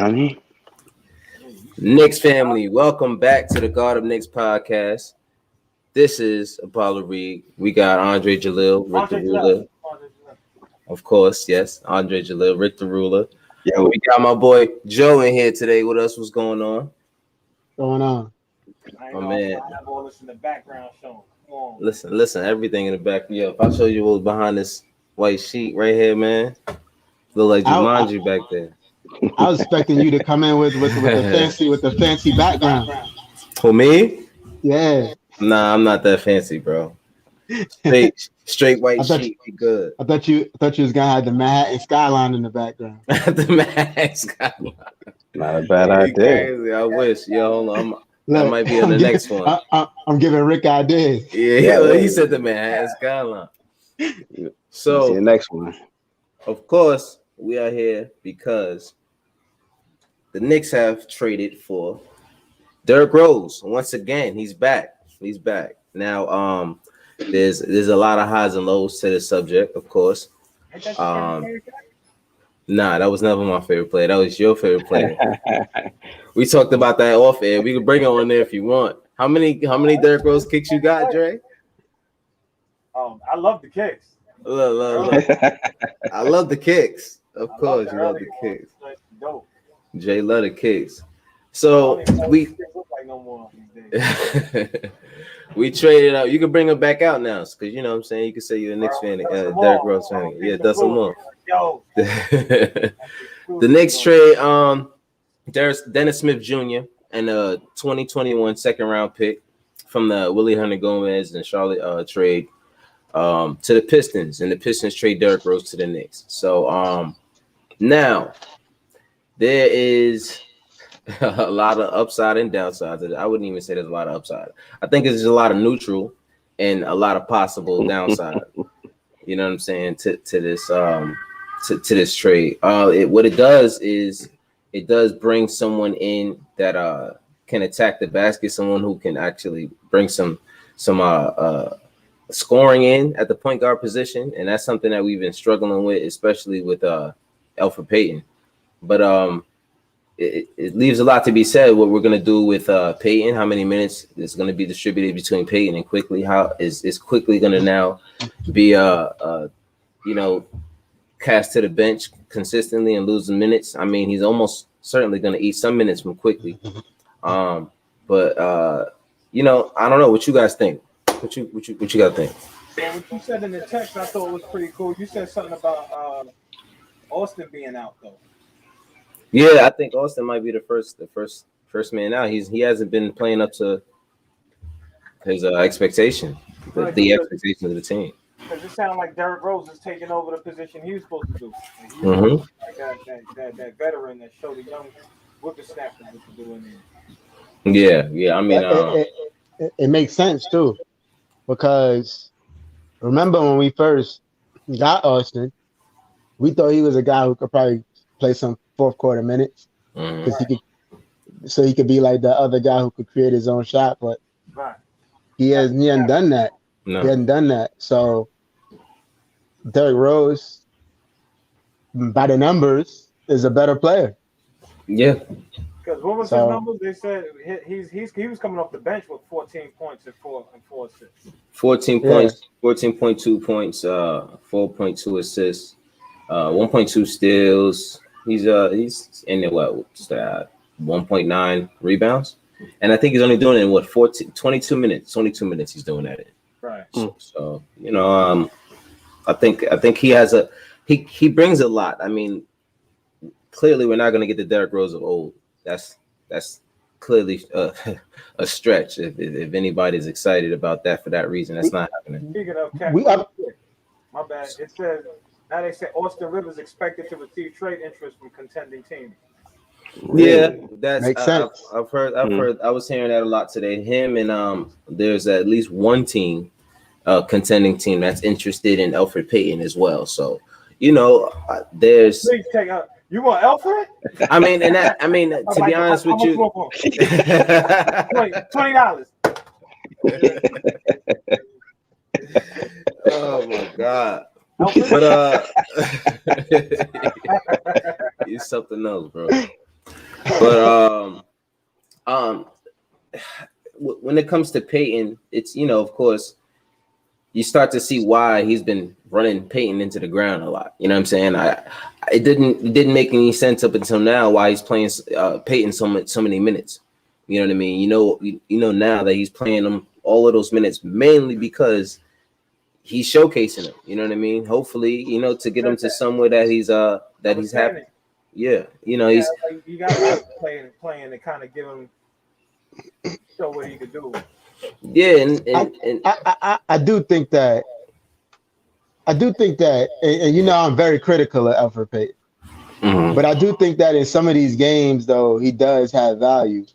Honey. Knicks family, welcome back to the God of Knicks podcast. This is Apollo Reed. We got Andre Jalil, Rick the Ruler. Of course, yes, Andre Jalil, Rick the Ruler. Yo, We got my boy Joe in here today with us. What's going on? Going on. My man. I have all this in the background showing. Listen, everything in the back. Yo, if I show you what was behind this white sheet right here, man, look like Jumanji back there. I was expecting you to come in with the fancy background. For me? Yeah. Nah, I'm not that fancy, bro. Straight white sheet, be good. I thought you was gonna have the Manhattan skyline in the background. The Manhattan skyline. not a bad idea. Crazy. I wish. Yo, hold on. That might be on the next one. I'm giving Rick ideas. Yeah, he said the Manhattan skyline. So See the next one. Of course, we are here because the Knicks have traded for Derrick Rose. Once again, he's back. He's back. Now, there's a lot of highs and lows to this subject, of course. Nah, that was never my favorite player. That was your favorite player. We talked about that off air. We can bring it on there if you want. How many Derrick Rose kicks you got, Dre? I love the kicks. Look. I love the kicks. Of course, you love the kicks. Dope. Jay love the kicks. So we we traded out. You can bring him back out now, because you know what I'm saying. You can say you're a Knicks fan, Derrick Rose fan. Yeah, does some more. Yo. The Knicks trade Dennis Smith Jr. and a 2021 second round pick from the Willie Hunter Gomez and Charlotte trade to the Pistons, and the Pistons trade Derrick Rose to the Knicks. So now there is a lot of upside and downside. I wouldn't even say there's a lot of upside. I think there's a lot of neutral and a lot of possible downside. You know what I'm saying to this to this trade. What it does is it does bring someone in that can attack the basket, someone who can actually bring some scoring in at the point guard position, and that's something that we've been struggling with, especially with Elfrid Payton. But it leaves a lot to be said what we're going to do with Payton, how many minutes is going to be distributed between Payton and Quickly, how is Quickly going to now be cast to the bench consistently and losing minutes. I mean, he's almost certainly going to eat some minutes from Quickly. But I don't know what you guys think. What you got to think? Yeah, what you said in the text, I thought was pretty cool. You said something about Austin being out though. Yeah, I think Austin might be the first man out. He hasn't been playing up to his expectation, the expectations of the team. Because it sounds like Derrick Rose is taking over the position he was supposed to do. That veteran that showed the young whippersnappers what to do in there. Yeah. I mean, it makes sense too, because remember when we first got Austin, we thought he was a guy who could probably play some fourth quarter minutes, because he could be like the other guy who could create his own shot, but he hadn't done that. No. He hadn't done that. So Derrick Rose, by the numbers, is a better player. Yeah. Because what was his numbers? They said he was coming off the bench with 14 points and four assists. 14 points, 14.2 points, 4.2 assists, 1.2 steals. He's in there 1.9 rebounds, and I think he's only doing it in 22 minutes. 22 minutes he's doing that in. Right. So I think he has he brings a lot. I mean, clearly we're not going to get the Derrick Rose of old. That's clearly a stretch. If anybody's excited about that for that reason, that's not happening. Speaking of my bad. It says now they say Austin Rivers expected to receive trade interest from contending teams. Yeah, that makes sense. I've heard. I was hearing that a lot today. Him and there's at least one team, contending team that's interested in Elfrid Payton as well. So there's. Please take out. You want Elfrid? I mean, to be honest with you, $20. Oh my God. But he's something else, bro. But um, when it comes to Payton, it's of course, you start to see why he's been running Payton into the ground a lot. You know what I'm saying? It didn't make any sense up until now why he's playing Payton so many minutes. You know what I mean? You know now that he's playing them all of those minutes mainly because he's showcasing them. You know what I mean? Hopefully, to get him to somewhere that he's happy. Yeah, he's like you got to playing to kind of give him show what he could do. Yeah, and I do think that, and I'm very critical of Alfred Payton, but I do think that in some of these games, though, he does have value.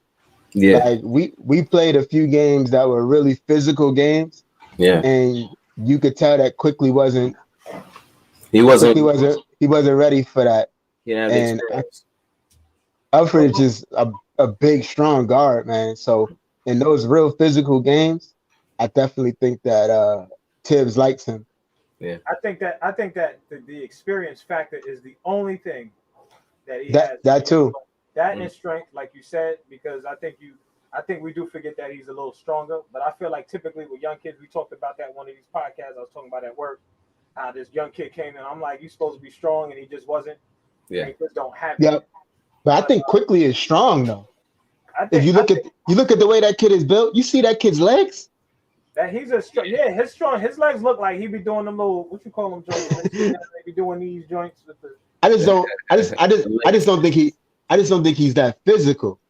Yeah, like we played a few games that were really physical games. Yeah, and you could tell that Quickly wasn't ready for that. Yeah, and Alfred is just a big, strong guard, man. So in those real physical games, I definitely think that Tibbs likes him. Yeah, I think that the experience factor is the only thing that he has. That too. That and strength, like you said, because I think we do forget that he's a little stronger. But I feel like typically with young kids, we talked about that one of these podcasts I was talking about at work. This young kid came in, I'm like, you're supposed to be strong, and he just wasn't. Yeah, he just don't have it. Yeah, but I think Quickly is strong though. If you look at the way that kid is built, you see that kid's legs. That he's his strong. His legs look like he be doing them little, what you call them joints. They be doing these joints with the. I just don't think he's that physical.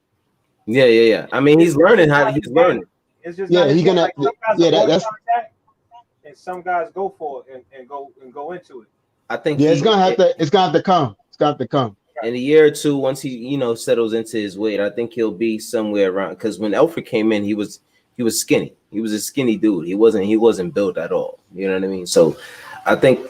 Yeah. I mean, he's learning how he's learning. It's just he's gonna. That's. And some guys go for it and go into it. I think. Yeah, it's gonna have to come. It's gonna have to come. In a year or two, once he settles into his weight, I think he'll be somewhere around. Because when Alfred came in, he was skinny. He was a skinny dude. He wasn't built at all. You know what I mean? So, I think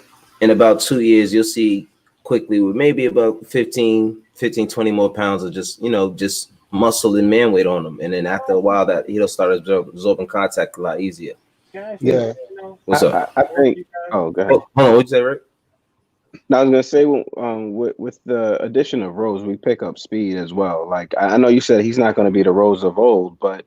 in about 2 years, you'll see Quickly with maybe about 15, 20 more pounds of just muscle and man weight on him. And then after a while, that he'll start absorbing contact a lot easier. Yeah. What's up? I think. Oh, go ahead. Hold on. What'd you say, Rick? I was gonna say, with the addition of Rose, we pick up speed as well. Like I know you said he's not going to be the Rose of old, but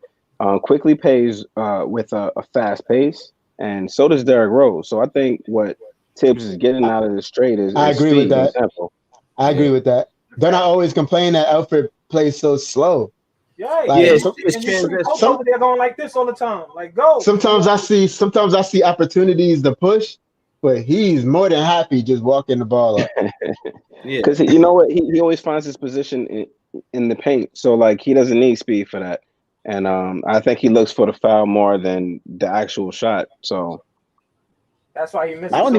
Quickly plays with a fast pace, and so does Derrick Rose. So I think what Tibbs is getting out of this trade is I agree with that. Tempo. I agree with that. Don't I always complain that Alfred plays so slow? Yeah, they're going like this all the time. Like go. Sometimes I see opportunities to push, but he's more than happy just walking the ball up. Yeah, because you know what, he always finds his position in the paint, so like he doesn't need speed for that. And I think he looks for the foul more than the actual shot. So that's why he misses. I don't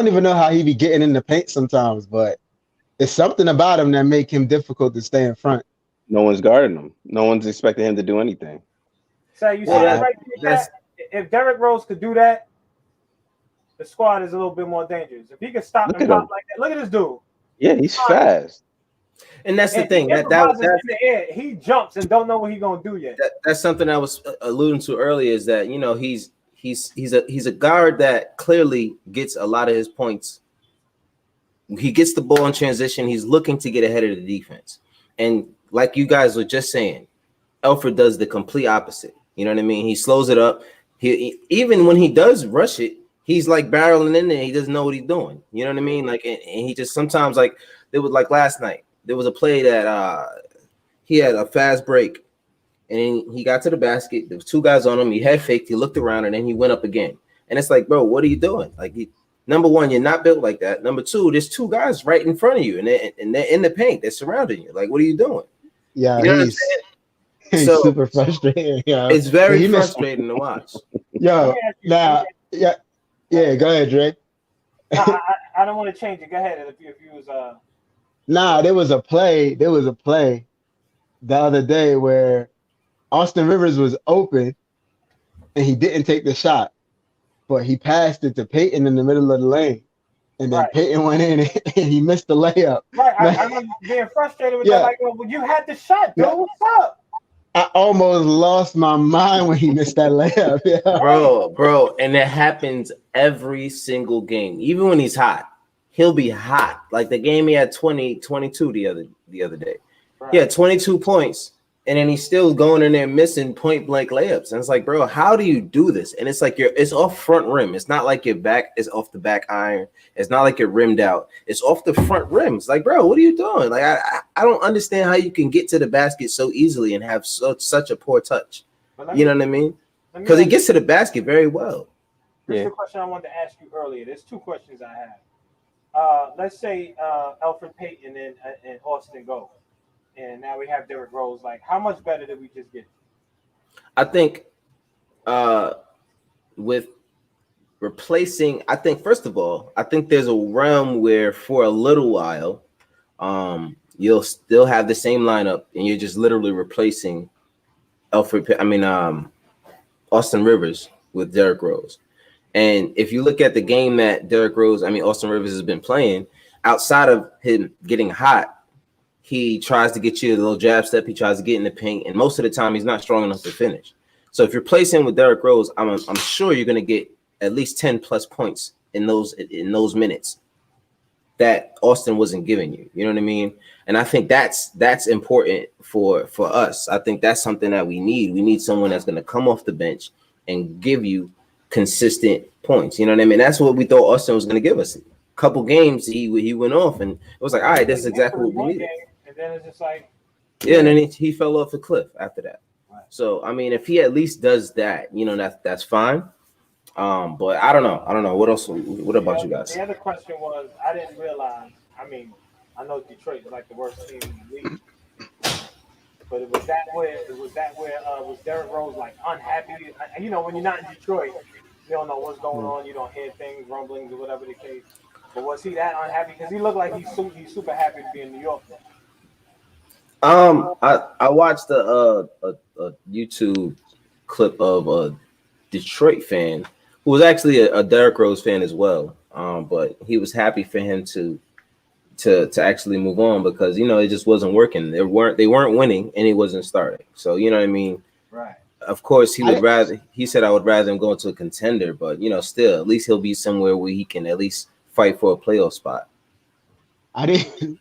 even know how he be getting in the paint sometimes, but it's something about him that make him difficult to stay in front. No one's guarding him. No one's expecting him to do anything. So you see that right there? If Derrick Rose could do that, the squad is a little bit more dangerous. If he could stop and pop like that, look at this dude. Yeah, he's fast. And that's the thing. That's in the air. He jumps and don't know what he's gonna do yet. That's something I was alluding to earlier. Is that he's a guard that clearly gets a lot of his points. He gets the ball in transition. He's looking to get ahead of the defense. And like you guys were just saying, Alfred does the complete opposite. You know what I mean? He slows it up. He even when he does rush it, he's like barreling in there. He doesn't know what he's doing. You know what I mean? Like, and he just sometimes, like, there was like last night, there was a play that he had a fast break and he got to the basket. There was two guys on him. He head faked. He looked around and then he went up again. And it's like, bro, what are you doing? Like, number one, you're not built like that. Number two, there's two guys right in front of you and they're in the paint. They're surrounding you. Like, what are you doing? Yeah, you know he's super frustrating. Yeah, it's very frustrating to watch. Yo, now, yeah, go ahead, Drake. I don't want to change it. Go ahead. If you was Nah, there was a play the other day where Austin Rivers was open and he didn't take the shot, but he passed it to Payton in the middle of the lane. And then Payton went in and he missed the layup. Right, I'm being frustrated with that. Like, well, you had the shot, dude. What's up? I almost lost my mind when he missed that layup. Yeah. Bro, and it happens every single game. Even when he's hot, he'll be hot. Like the game he had 22 the other day. Right. He had 22 points, and then he's still going in there missing point blank layups. And it's like, bro, how do you do this? And it's like it's off front rim. It's not like your back is off the back iron. It's not like you're rimmed out. It's off the front rim. It's like, bro, what are you doing? Like I don't understand how you can get to the basket so easily and have such a poor touch. You know what I mean? Because he gets to the basket very well. Here's the question I wanted to ask you earlier. There's two questions I have. Let's say Elfrid Payton and Austin go, and now we have Derrick Rose. Like, how much better did we just get? I think with replacing, I think first of all, I think there's a realm where for a little while, you'll still have the same lineup, and you're just literally replacing Austin Rivers with Derrick Rose. And if you look at the game that Austin Rivers has been playing, outside of him getting hot, he tries to get you a little jab step. He tries to get in the paint, and most of the time he's not strong enough to finish. So if you're placing with Derrick Rose, I'm sure you're going to get at least 10 plus points in those minutes that Austin wasn't giving you. You know what I mean? And I think that's important for us. I think that's something that we need. We need someone that's going to come off the bench and give you consistent points. You know what I mean? That's what we thought Austin was going to give us. A couple games he went off, and it was like, all right, this is exactly what we needed. And then it's just like, and then he fell off the cliff after that. Right. So I mean, if he at least does that, you know, that's fine. But I don't know. What else? What about you guys? The other question was, I didn't realize. I mean, I know Detroit is like the worst team in the league, but was Derrick Rose like unhappy? You know, when you're not in Detroit, you don't know what's going on. You don't hear things, rumblings, or whatever the case. But was he that unhappy? Because he looked like he's super happy to be in New York. I watched a YouTube clip of a Detroit fan who was actually a Derrick Rose fan as well. But he was happy for him to actually move on because, you know, it just wasn't working. They weren't winning, and he wasn't starting. So, you know what I mean? Right. Of course, he said I would rather him go into a contender, but, you know, still, at least he'll be somewhere where he can at least fight for a playoff spot. I didn't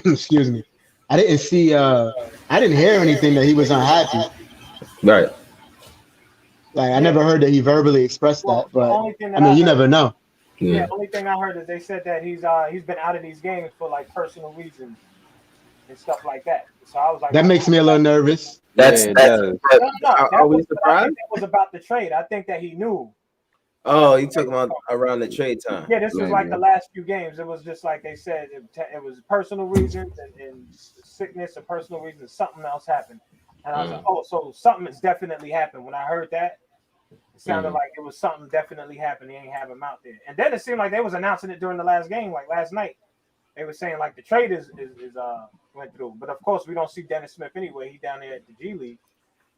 excuse me. I didn't hear anything that he was unhappy. Right. Like, I never heard that he verbally expressed that, but you never know. Yeah, the only thing I heard is they said that he's been out of these games for like personal reasons and stuff like that. So I was like, that makes me a little nervous. Are we surprised? It was about the trade. I think that he knew. Oh, you talking about around the trade time? Yeah, this was like the last few games. It was just like they said, it was personal reasons and sickness and personal reasons. Something else happened. And I was like, oh, so something has definitely happened. When I heard that, it sounded like it was something definitely happened. They ain't have him out there. And then it seemed like they was announcing it during the last game, like last night. They were saying like the trade is went through. But of course, we don't see Dennis Smith anyway. He down there at the G League.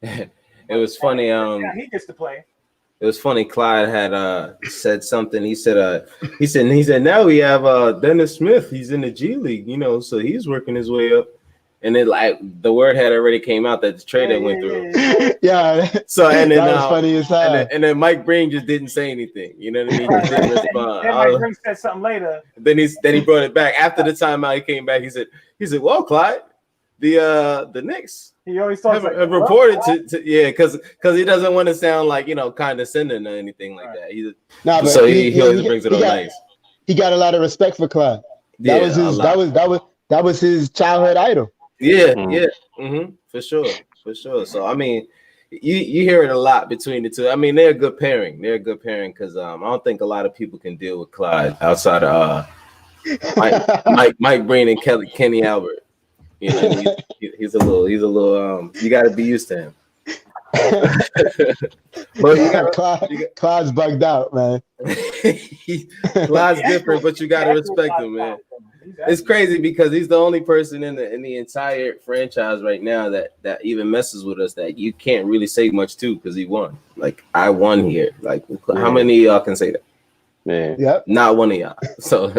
It was funny. He gets to play. It was funny. Clyde had said something. He said now we have Dennis Smith. He's in the G League, you know, so he's working his way up. And then like the word had already came out that the trade that went through. Yeah. So and then that was funny as hell. And then Mike Breen just didn't say anything. You know what I mean? He didn't respond. Then Mike Breen said something later. Then he brought it back after the timeout. He came back. He said, "Well, Clyde, the Knicks he always talks have reported to because he doesn't want to sound like, you know, condescending or anything like that. He always brings it on nice. He got a lot of respect for Clyde. That was his childhood idol. Yeah, for sure. So I mean, you hear it a lot between the two. I mean, they're a good pairing. Because I don't think a lot of people can deal with Clyde outside of Mike Breen and Kenny Albert. You know, he's a little. You got to be used to him. But Clyde's bugged out, man. Clyde's different, but you got to respect him, man. It's crazy because he's the only person in the entire franchise right now that even messes with us that you can't really say much to because he won. Like, I won here. Like, how many of y'all can say that? Man, yep. Not one of y'all. So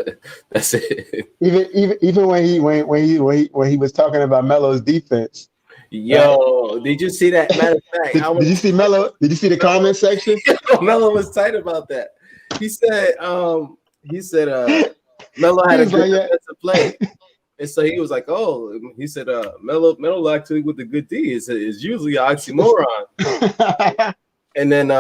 that's it. Even when he was talking about Melo's defense. Yo, did you see that? Matter of fact, did you see Melo? Did you see the comment section? Melo was tight about that. He said Melo had a good like, defensive play. And so he was like, "Oh," he said, Melo actually with the good D is usually an oxymoron." And then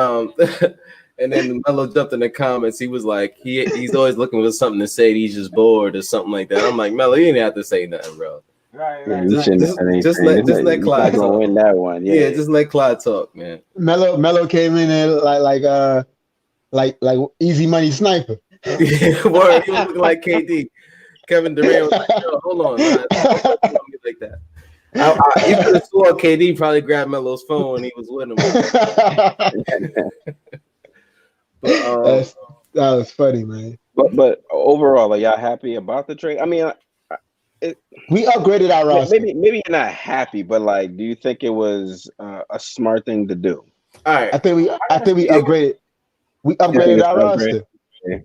and then Melo jumped in the comments. He was like, he's always looking for something to say. He's just bored or something like that. I'm like, Melo, you didn't have to say nothing, bro. Right. Just let Clyde talk. Win that one. Yeah, just let Clyde talk, man. Melo came in there like easy money sniper. Yeah, word. He was looking like KD. Kevin Durant was like, "Yo, hold on, man. Don't look at me like that." You could have swore KD probably grabbed Melo's phone when he was with him. But, that was funny, man. But overall, are y'all happy about the trade? I mean, we upgraded our roster. Maybe you're not happy, but like, do you think it was a smart thing to do? All right, I think we upgraded. We upgraded our roster. Yeah.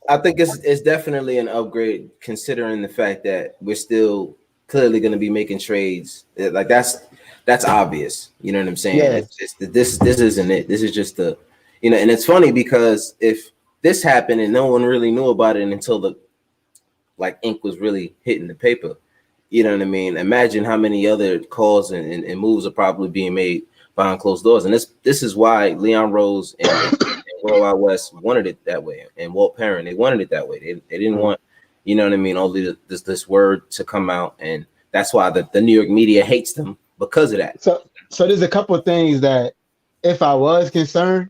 I think it's definitely an upgrade considering the fact that we're still clearly going to be making trades. Like that's obvious. You know what I'm saying? Yeah. It's just this isn't it. This is just the, and it's funny because if this happened and no one really knew about it until the ink was really hitting the paper, you know what I mean? Imagine how many other calls and moves are probably being made behind closed doors. And this is why Leon Rose and World Wide West wanted it that way, and Walt Perrin, they wanted it that way. They didn't want, you know what I mean, only this word to come out, and that's why the New York media hates them because of that. So there's a couple of things that if I was concerned,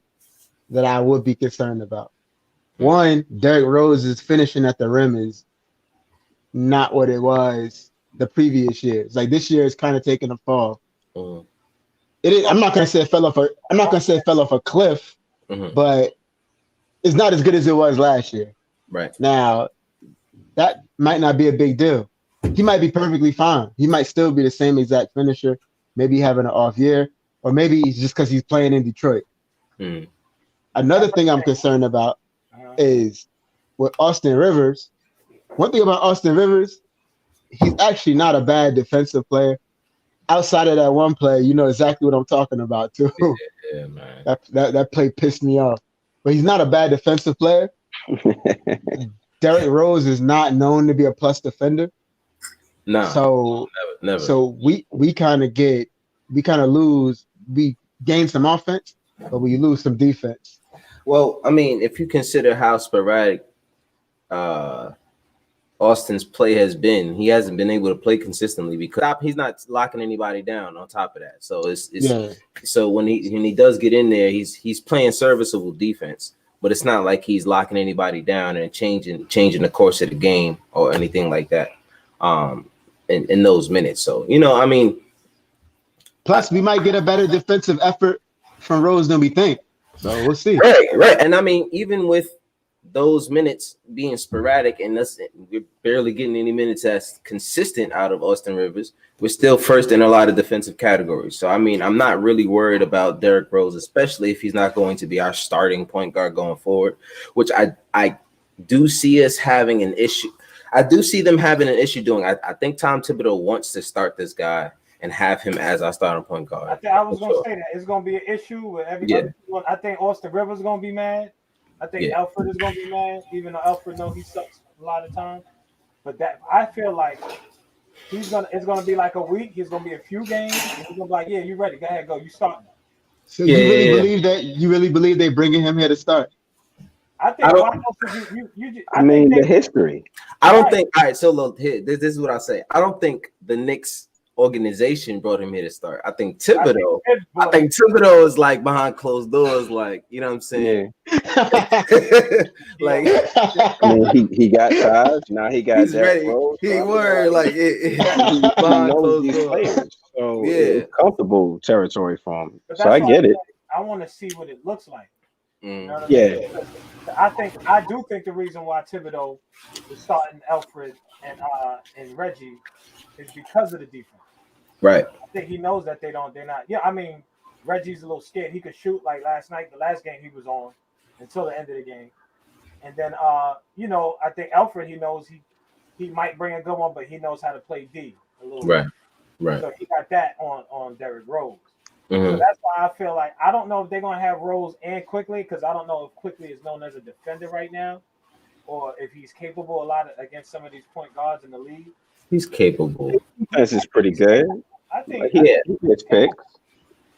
that I would be concerned about. One, Derrick Rose's finishing at the rim is not what it was the previous years. Like this year is kind of taking a fall. Mm-hmm. It is, I'm not gonna say it fell off a cliff, but it's not as good as it was last year. Right. Now, that might not be a big deal. He might be perfectly fine. He might still be the same exact finisher, maybe having an off year, or maybe it's just because he's playing in Detroit. Another thing I'm concerned about is with Austin Rivers. One thing about Austin Rivers, he's actually not a bad defensive player. Outside of that one play, you know exactly what I'm talking about too. Yeah, man. That play pissed me off. But he's not a bad defensive player. Derrick Rose is not known to be a plus defender. No. So never. So we kind of lose. We gain some offense, but we lose some defense. Well, I mean, if you consider how sporadic Austin's play has been, he hasn't been able to play consistently because he's not locking anybody down on top of that. So so when he does get in there, he's playing serviceable defense, but it's not like he's locking anybody down and changing the course of the game or anything like that. In those minutes. So, I mean, plus we might get a better defensive effort from Rose than we think. So we'll see. Right. And I mean, even with those minutes being sporadic and we're barely getting any minutes as consistent out of Austin Rivers, we're still first in a lot of defensive categories. So, I mean, I'm not really worried about Derrick Rose, especially if he's not going to be our starting point guard going forward, which I do see us having an issue. I do see them having an issue doing. I think Tom Thibodeau wants to start this guy and have him as our starting point guard. I was going to say that it's going to be an issue with everybody. Yeah. I think Austin Rivers is going to be mad. I think Alfred is going to be mad, even though Alfred knows he sucks a lot of times. But that I feel like it's going to be like a week. He's going to be a few games. And he's going to be like, yeah, you ready? Go ahead, go. You start. So you believe that? You really believe they're bringing him here to start? I think. The history. I don't think. All right. So look, this is what I say. I don't think the Knicks organization brought him here to start. I think Thibodeau. I think Thibodeau is like behind closed doors, like, you know what I'm saying? Yeah. Like, I mean, he got Taj. Now he got Derrick Rose. He were like he knows these players, so it's comfortable territory for him. So I get it. I want to see what it looks like. You know what I mean? I do think the reason why Thibodeau is starting Alfred and Reggie is because of the defense. Right. I think he knows that they're not. Yeah, I mean, Reggie's a little scared. He could shoot like last night, the last game he was on, until the end of the game. And then I think Alfred, he knows he might bring a good one, but he knows how to play D a little bit. Right. So he got that on Derrick Rose. Mm-hmm. So that's why I feel like I don't know if they're gonna have Rose and Quickly, because I don't know if Quickly is known as a defender right now, or if he's capable a lot against some of these point guards in the league. He's capable. Defense is pretty good. I think He gets picks.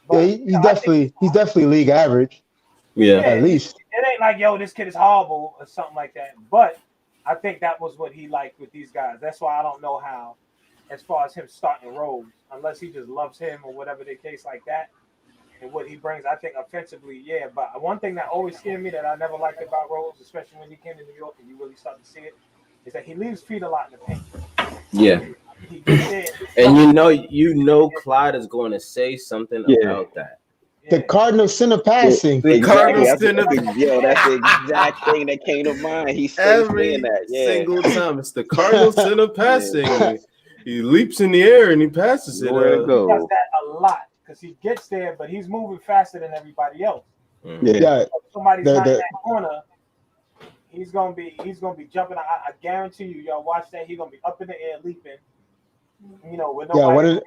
Yeah, he's definitely league average. Yeah. At least. It ain't like, yo, this kid is horrible or something like that. But I think that was what he liked with these guys. That's why I don't know how, as far as him starting Rose, unless he just loves him or whatever the case like that, and what he brings, I think offensively, yeah. But one thing that always scared me that I never liked about Rose, especially when he came to New York and you really start to see it, is that he leaves feet a lot in the paint. Yeah. He gets there. And you know Clyde is going to say something about that. The Cardinal center passing. The Cardinal center. Yo, that's the exact thing that came to mind. He's saying that single time. It's the Cardinal center passing. Yeah. He leaps in the air and he passes it. Where He does that a lot because he gets there, but he's moving faster than everybody else. Yeah. If somebody's not in that corner, he's gonna be jumping. I guarantee you, y'all watch that. He's gonna be up in the air leaping. You know, with nobody.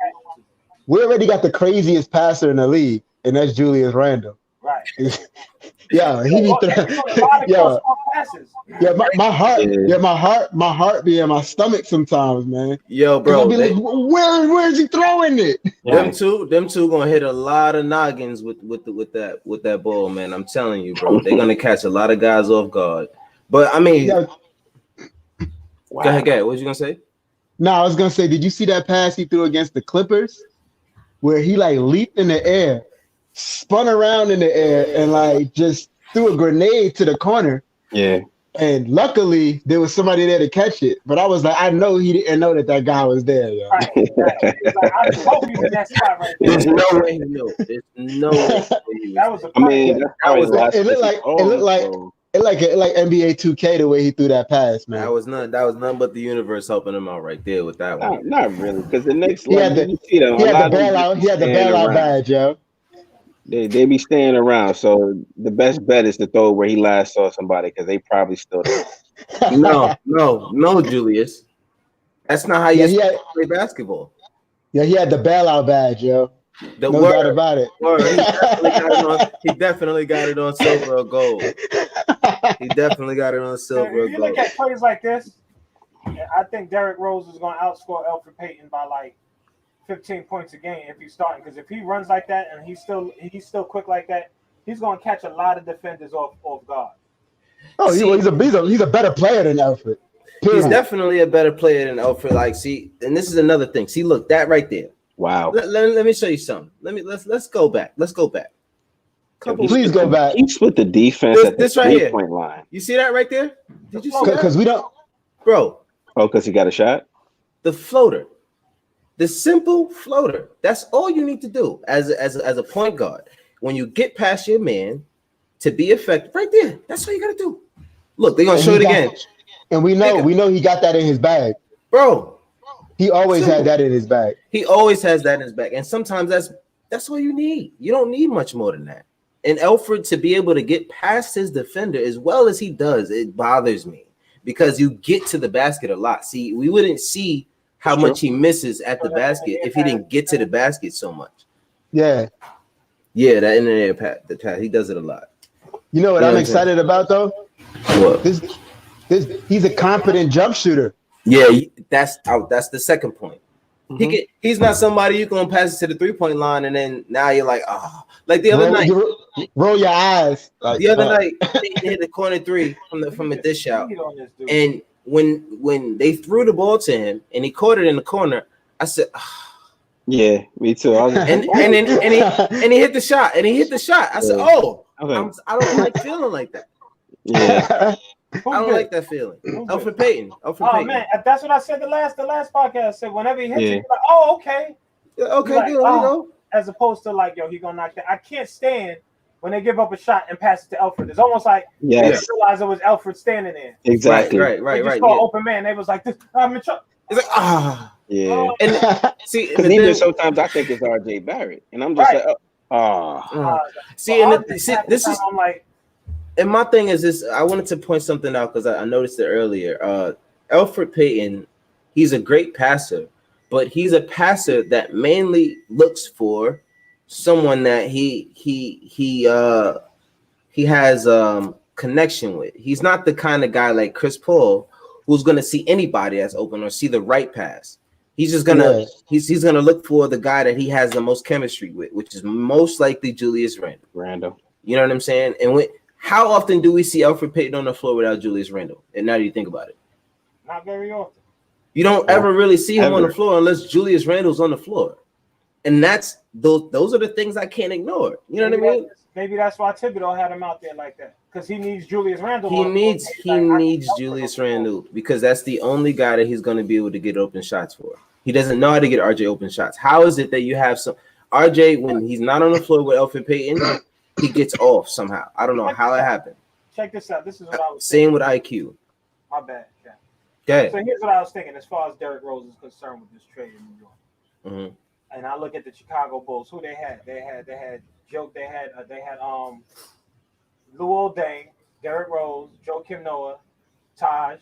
We already got the craziest passer in the league, and that's Julius Randle. Right. Yeah, he be my heart be in my stomach sometimes, man. Yo, bro, be like, where is he throwing it? Them two gonna hit a lot of noggins with that ball, man. I'm telling you, bro, they're gonna catch a lot of guys off guard. But I mean, go ahead. What was you gonna say? No, I was gonna say, did you see that pass he threw against the Clippers, where he like leaped in the air, spun around in the air, and like just threw a grenade to the corner? Yeah. And luckily there was somebody there to catch it. But I was like, I know he didn't know that guy was there. Yo. Right. I hope he's in that spot right there. There's no way he knew. There's no way. That was a It looked like NBA 2K the way he threw that pass, man. That was none but the universe helping him out right there with that one. Not really, because the Knicks, he had the bailout badge, yo. They be staying around, so the best bet is to throw where he last saw somebody, because they probably still there. No, Julius. That's not how you play basketball. Yeah, he had the bailout badge, yo. No doubt about it. He definitely got it on silver or gold. He definitely got it on silver or gold. If you look at plays like this, I think Derrick Rose is going to outscore Elfrid Payton by like 15 points a game if he's starting. Because if he runs like that and he's still quick like that, he's going to catch a lot of defenders off guard. Oh, he's a better player than Elfrid. He's definitely a better player than Elfrid. Like, see, and this is another thing. See, look, that right there. Wow. Let me show you something. Let's go back. Please go back. He split the defense at the right 3-point line. You see that right there? Did you see that? Because we don't, bro. Oh, because he got a shot? The floater. The simple floater. That's all you need to do as a point guard. When you get past your man to be effective, right there. That's all you gotta do. Look, they're gonna show it again. And we know he got that in his bag. Bro. He always had that in his bag. He always has that in his bag. And sometimes that's all you need. You don't need much more than that. And Elfrid to be able to get past his defender as well as he does, it bothers me because you get to the basket a lot. See, we wouldn't see how much he misses at the basket if he didn't get to the basket so much. Yeah. Yeah, that in the pass, he does it a lot. You know what I'm excited about though? What? He's a competent jump shooter. Yeah, that's the second point. Mm-hmm. He's not somebody you can pass it to the 3-point line and then now you're like, like the other night. Roll your eyes. The other night they hit the corner 3 from a dish out. And when they threw the ball to him and he caught it in the corner, I said, yeah, me too. and he hit the shot. I said, I don't like feeling like that. Yeah. I don't like that feeling. Elfrid Payton. Man, that's what I said the last podcast. I said whenever he hits it, you're like, okay. Okay, like, good. You know. As opposed to like, yo, he gonna knock that. I can't stand when they give up a shot and pass it to Elfrid. It's almost like they realized it was Elfrid standing there. Exactly. Right. They just saw open man. They was like, I'm in trouble. It's like, yeah. And see, because even sometimes I think it's RJ Barrett, and I'm just this is. I'm like. And my thing is this, I wanted to point something out because I noticed it earlier. Elfrid Payton, he's a great passer, but he's a passer that mainly looks for someone that he has connection with. He's not the kind of guy like Chris Paul who's going to see anybody that's open or see the right pass. He's just gonna he's gonna look for the guy that he has the most chemistry with, which is most likely Julius Randle. You know what I'm saying? And how often do we see Elfrid Payton on the floor without Julius Randle? And now that you think about it, not very often. You don't ever really see him on the floor unless Julius Randle's on the floor, and that's those are the things I can't ignore. You know what I mean? Maybe that's why Thibodeau had him out there like that, because he needs Julius Randle. He needs Julius Randle because that's the only guy that he's going to be able to get open shots for. He doesn't know how to get RJ open shots. How is it that you have some RJ when he's not on the floor with Elfrid Payton, he gets off somehow? I don't know how it happened. Check this out. This is what I was saying. Same with IQ. My bad. Okay. So here's what I was thinking as far as Derrick Rose is concerned with this trade in New York. Mm-hmm. And I look at the Chicago Bulls. Who they had? They had Joe. They had Luol Deng, Derrick Rose, Joakim Noah, Taj,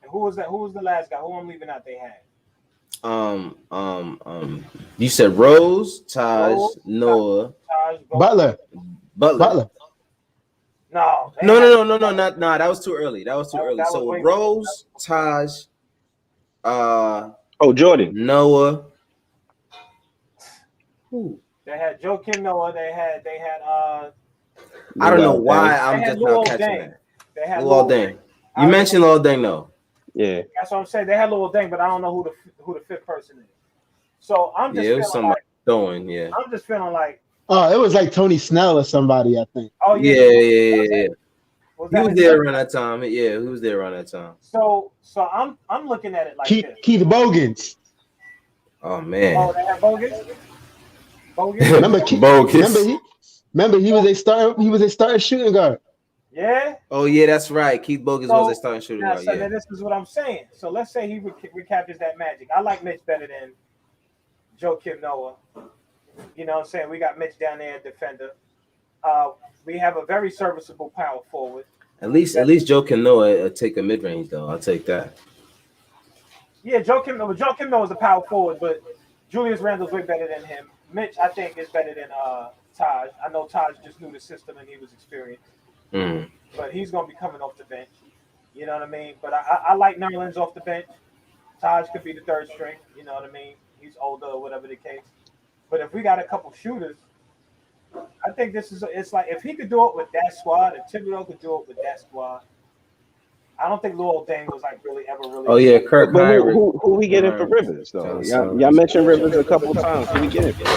and who was that? Who was the last guy? Who I'm leaving out? They had. You said Rose, Taj, Noah, Taj, Butler. No. That was too early. So Rose, Taj, Jordan, Noah. Who? They had Joakim Noah. They had. I don't know why I'm just not catching that. They had Luol Deng. You mentioned Luol Deng, though. Yeah, that's what I'm saying. They had Luol Deng, but I don't know who the fifth person is. So I'm just it was somebody throwing. Yeah, I'm just feeling like. Oh, it was like Tony Snell or somebody, I think. Oh yeah. He was there around that time. Yeah, he was there around that time. So I'm looking at it like Keith Bogans. Oh man. Oh, they had Bogans. Remember he was a starting shooting guard. Yeah. Oh yeah, that's right. Keith Bogans was a starting shooting guard. So this is what I'm saying. So let's say he recaptures that magic. I like Mitch better than Joakim Noah. You know what I'm saying? We got Mitch down there, defender. We have a very serviceable power forward. At least Joakim Noah take a mid range though. I'll take that. Yeah, Joakim Noah is a power forward, but Julius Randle's way better than him. Mitch, I think, is better than Taj. I know Taj just knew the system and he was experienced. But he's gonna be coming off the bench. You know what I mean? But I like Nerlens off the bench. Taj could be the third string. You know what I mean? He's older or whatever the case. But if we got a couple shooters, I think it's like if he could do it with that squad, if Thibodeau could do it with that squad, I don't think Luol Deng was like really. Oh yeah, Kirk. But who we getting for Rivers though? Y'all mentioned Rivers a couple times. Who we getting for?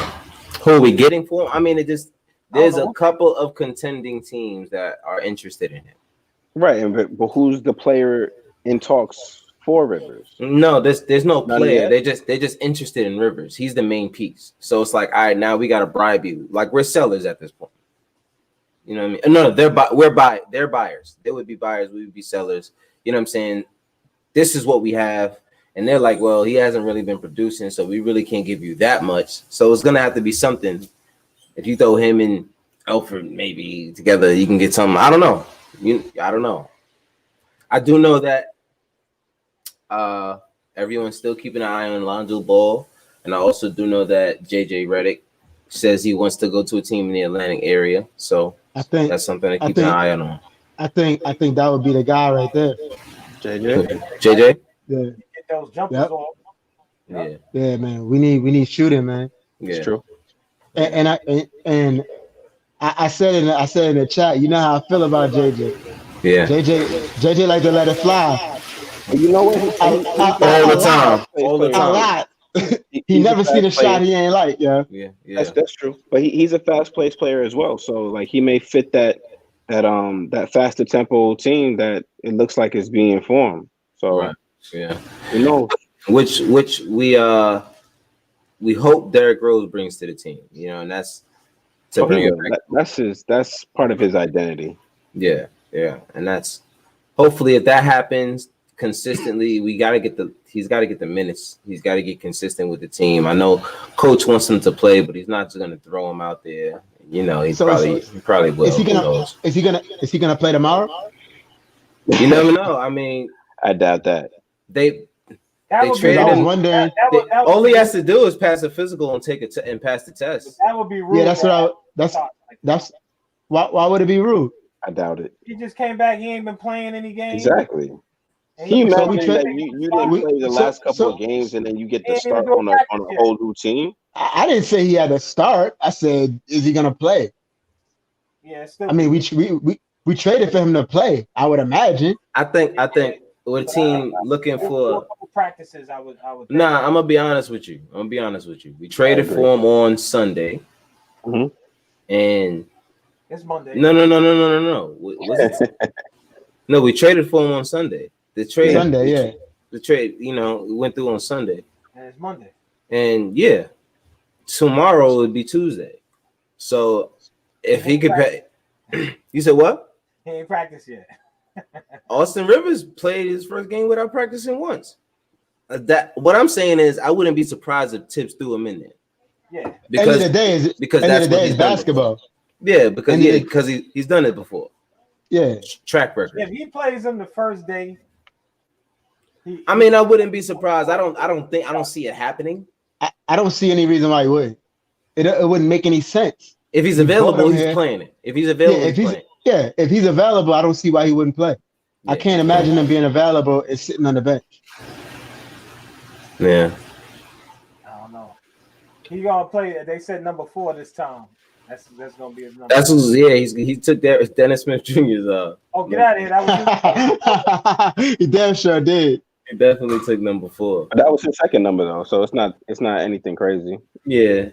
Who are we getting for? I mean, there's a couple of contending teams that are interested in him. Right, but who's the player in talks for Rivers? No, there's no player. They're just interested in Rivers. He's the main piece. So it's like, all right, now we got to bribe you. Like we're sellers at this point. You know what I mean? No, they're buyers. They would be buyers. We would be sellers. You know what I'm saying? This is what we have. And they're like, well, he hasn't really been producing, so we really can't give you that much. So it's going to have to be something. If you throw him and Elfrid maybe together, you can get something. I don't know. I don't know. I do know that everyone's still keeping an eye on Lonzo Ball. And I also do know that JJ Redick says he wants to go to a team in the Atlantic area. So I think that's something to keep an eye on. I think that would be the guy right there. JJ? Yeah. Get those jumpers off. Yeah. Yeah, man. We need shooting, man. Yeah. It's true. And I said in the chat, you know how I feel about JJ. Yeah. JJ like to let it fly. You know what? All the time. A lot. He never seen a shot he ain't like, yeah. Yeah. That's true. But he's a fast pace player as well. So like he may fit that faster tempo team that it looks like is being formed. So right. Yeah. You know. Which we hope Derrick Rose brings to the team, you know, and that's to bring it back. That's part of his identity. Yeah, and that's hopefully if that happens consistently, he's got to get the minutes. He's got to get consistent with the team. I know Coach wants him to play, but he's not just going to throw him out there. You know, he probably will. Is he gonna play tomorrow? You never know. I mean, I doubt that. They traded him. All he has to do is pass a physical and pass the test. That would be rude. Yeah, that's why would it be rude? I doubt it. He just came back. He ain't been playing any games. Exactly. And Can you So we imagine tra- that you didn't play the last couple of games and then you get he to ain't even start do a on practice a yet. whole new team? I didn't say he had to start. I said, is he gonna play? Yeah, it's still. I mean, we traded for him to play. I would imagine. I think with a team looking do a for. couple practices. I would. Think. Nah, I'm gonna be honest with you. We traded for him on Sunday, and It's Monday. no. Was it? No, we traded for him on Sunday. The trade Sunday, The trade, went through on Sunday. And it's Monday. And yeah, tomorrow would be Tuesday. So if he could pay, you said what? He ain't practiced yet. Austin Rivers played his first game without practicing once. What I'm saying is, I wouldn't be surprised if Tips threw him in there. Yeah. Because end of the day is basketball. Yeah, because he's done it before. Yeah, track record. If he plays him the first day, I wouldn't be surprised. I don't see it happening. I don't see any reason why he would. It wouldn't make any sense. If he's available, he's playing it. If he's available, he's playing. Yeah, if he's available, I don't see why he wouldn't play. Yeah. I can't imagine him being available and sitting on the bench. Yeah. I don't know. He gonna play. They said number 4 this time. That's gonna be his number. He took Dennis Smith Jr.'s. Oh, get out of here! That was he damn sure did. He definitely took number 4. That was his second number though, so it's not anything crazy. Yeah.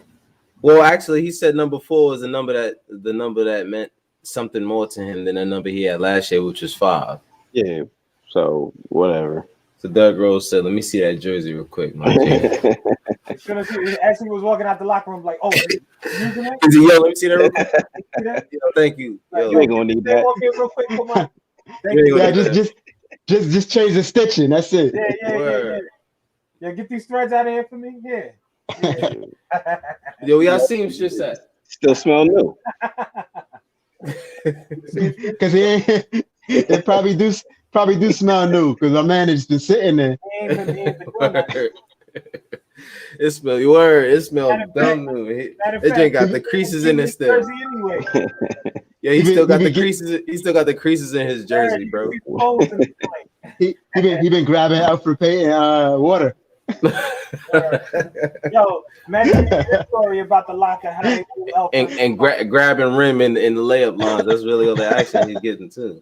Well, actually, he said number 4 was the number that meant something more to him than the number he had last year, which was 5. Yeah. So whatever. So Derrick Rose said, "Let me see that jersey real quick." As soon as he was walking out the locker room, like, "Oh, using it?" Yo, let me see that real quick. Yo, thank you. Yo, you ain't gonna need that. Real quick, come on. Just change the stitching. That's it. Yeah. Get these threads out of here for me. Yeah. Yo, we got seamstress at. Still smell new. Because it probably do smell new. Because my man is just sitting there. It smelled dumb new. It just got the creases in it still. Yeah, he still got the creases. He still got the creases in his jersey, bro. He been grabbing Alfred Payne water. Yo, imagine the story about the locker and grabbing rim in the layup lines. That's really all the action he's getting too.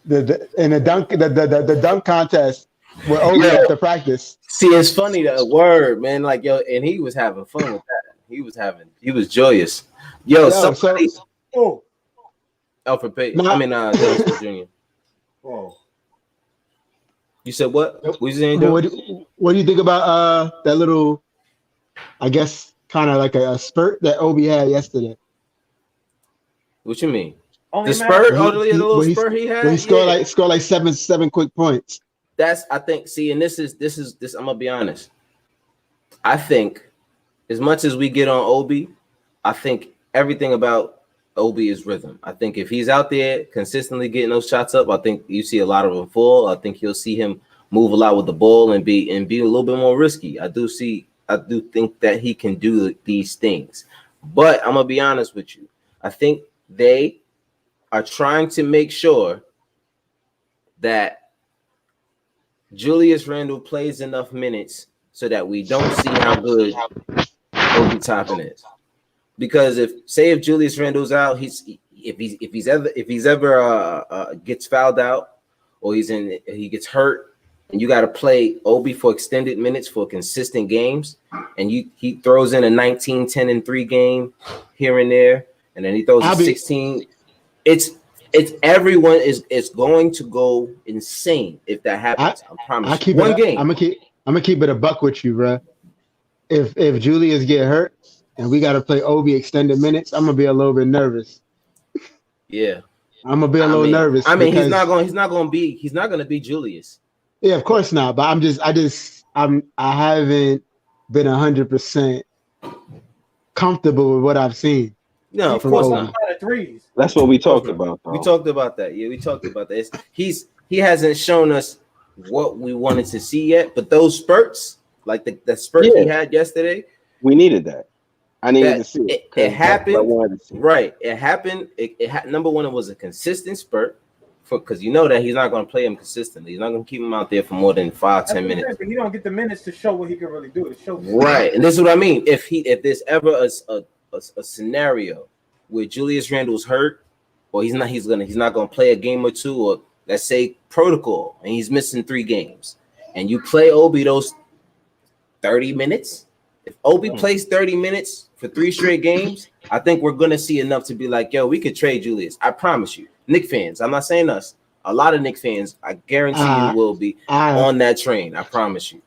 The dunk contest. We're over after practice. See, it's funny that word, man. Like, yo, and he was having fun with that. He was joyous. Somebody. Alfred Payne. Dennis Jr. Oh. You said what? What you saying? What do you think about that little, I guess, kind of like a spurt that Obi had yesterday? What you mean? The spurt? The little spurt he had? When he scored like seven quick points. That's, I think, see, and this I'm gonna be honest. I think as much as we get on Obi, I think everything about Obi is rhythm. I think if he's out there consistently getting those shots up, I think you see a lot of them fall. I think you'll see him move a lot with the ball and be a little bit more risky. I do think that he can do these things. But I'm gonna be honest with you. I think they are trying to make sure that Julius Randle plays enough minutes so that we don't see how good Obi Toppin is. Because if Julius Randle's out, if he's ever gets fouled out or he gets hurt, and you got to play Obi for extended minutes for consistent games, and he throws in a 19, 10, and 3 game here and there, and then he throws a 16. It's everyone is going to go insane if that happens. I promise. Game. I'm gonna keep it a buck with you, bro. If Julius get hurt and we got to play Obi extended minutes, I'm gonna be a little bit nervous. Yeah, I'm gonna be a little nervous. I mean, he's not gonna be Julius. Yeah, of course not. But I haven't been 100% comfortable with what I've seen. No, of course not. That's what we talked about. Though. We talked about that. Yeah, we talked about that. He hasn't shown us what we wanted to see yet, but those spurts, like the spurt he had yesterday, we needed that. I needed to see it. It happened. I wanted to see. Right. It happened. Number one, it was a consistent spurt because you know that he's not going to play him consistently. He's not going to keep him out there for more than 5-10 minutes. But he don't get the minutes to show what he can really do. To show right. And this is what I mean. If there's ever a scenario where Julius Randle's hurt, or he's not gonna play a game or two, or let's say protocol, and he's missing 3 games, and you play Obi those 30 minutes. If Obi plays 30 minutes for 3 straight games, I think we're gonna see enough to be like, yo, we could trade Julius. I promise you, Knicks fans. I'm not saying us. A lot of Knicks fans, I guarantee you, will be on that train. I promise you.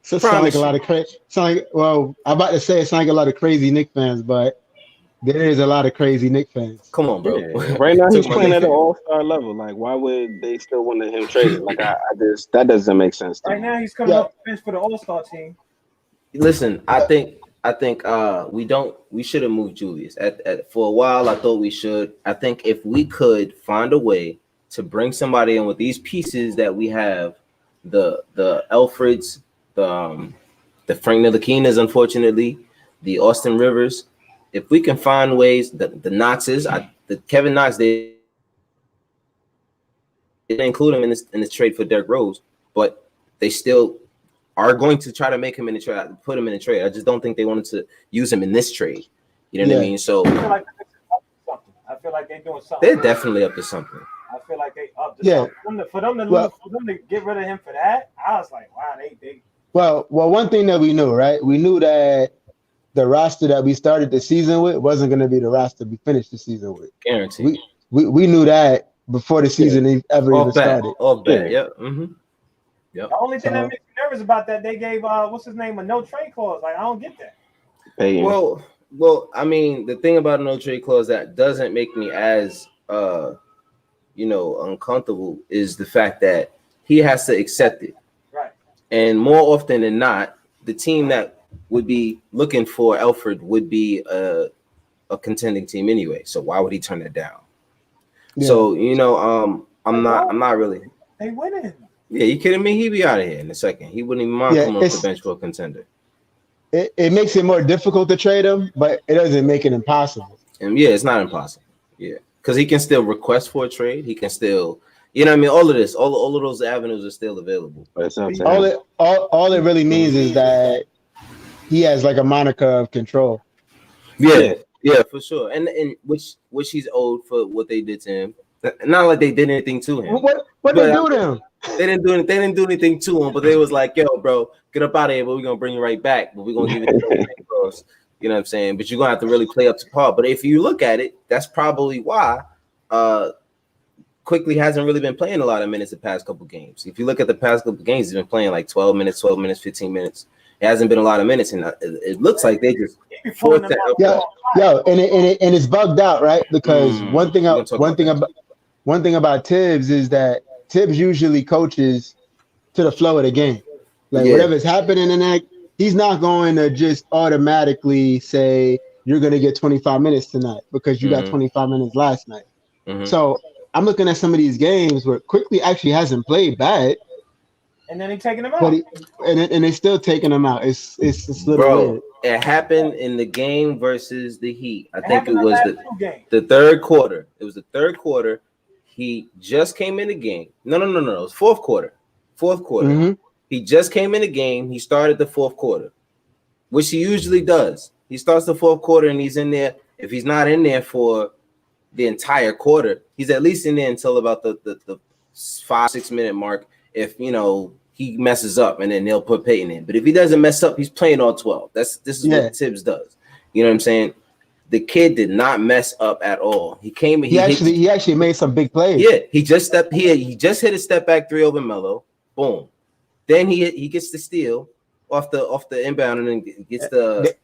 So it sounds like a lot of crazy. I'm about to say it sounds like a lot of crazy Knicks fans, but there is a lot of crazy Knicks fans. Come on, bro. Yeah. Right now he's playing at an all-star level. Like, why would they still want him traded? Like, that doesn't make sense. Right now he's coming up the bench for the all-star team. Listen, I think we should have moved Julius. For a while, I thought we should. I think if we could find a way to bring somebody in with these pieces that we have, the Alfreds, the Frank Ntilikina's, unfortunately, the Austin Rivers. If we can find ways, the Knoxes, the Kevin Knox, they didn't include him in this trade for Derrick Rose, but they still are going to try to make him in the trade, put him in the trade. I just don't think they wanted to use him in this trade. You know what I mean? So I feel like they're doing something. They're definitely up to something. I feel like they up to something. For them to get rid of him for that, I was like, wow, they. Well, one thing that we knew, right? We knew that the roster that we started the season with wasn't going to be the roster we finished the season with. Guaranteed. We knew that before the season even started. All bad. Yeah. Mm-hmm. Yep. The only thing that makes me nervous about that, they gave what's his name a no trade clause. Like, I don't get that. Payne. Well, I mean, the thing about a no trade clause that doesn't make me as uncomfortable is the fact that he has to accept it. Right. And more often than not, the team that would be looking for Alfred would be a contending team anyway. So why would he turn it down? Yeah. So I'm not really. They winning. Yeah, you kidding me? He'd be out of here in a second. He wouldn't even mind coming off the bench for a contender. It makes it more difficult to trade him, but it doesn't make it impossible. And yeah, it's not impossible. Yeah, because he can still request for a trade. He can still, you know what I mean? All of this, all of those avenues are still available. All it really means is that he has like a moniker of control. Yeah, for sure. And which he's owed for what they did to him. Not like they did anything to him. What they do to him? They didn't do anything to him, but they was like, yo, bro, get up out of here, but we're gonna bring you right back. But we're gonna give it to us. You know what I'm saying? But you're gonna have to really play up to par. But if you look at it, that's probably why Quickly hasn't really been playing a lot of minutes the past couple games. If you look at the past couple games, he's been playing like 12 minutes, 15 minutes. It hasn't been a lot of minutes, and it looks like they just forced that. And it's bugged out, right? Because one thing about Tibbs is that Tibbs usually coaches to the flow of the game. Like whatever's happening in that, he's not going to just automatically say you're going to get 25 minutes tonight because you got 25 minutes last night. So I'm looking at some of these games where Quickly actually hasn't played bad. And then he's taking him out. But and they're still taking him out. It's little weird. It happened in the game versus the Heat. I think it was the third quarter. It was the third quarter. He just came in the game. No. It was fourth quarter. He just came in the game. He started the fourth quarter, which he usually does. He starts the fourth quarter and he's in there. If he's not in there for the entire quarter, he's at least in there until about the 5-6 minute mark. If he messes up, and then they'll put Payne in. But if he doesn't mess up, he's playing all 12. This is what Tibbs does. You know what I'm saying? The kid did not mess up at all. He came. He actually made some big plays. Yeah, he just hit a step back 3 over Melo. Boom. Then he gets the steal off the inbound, and then gets to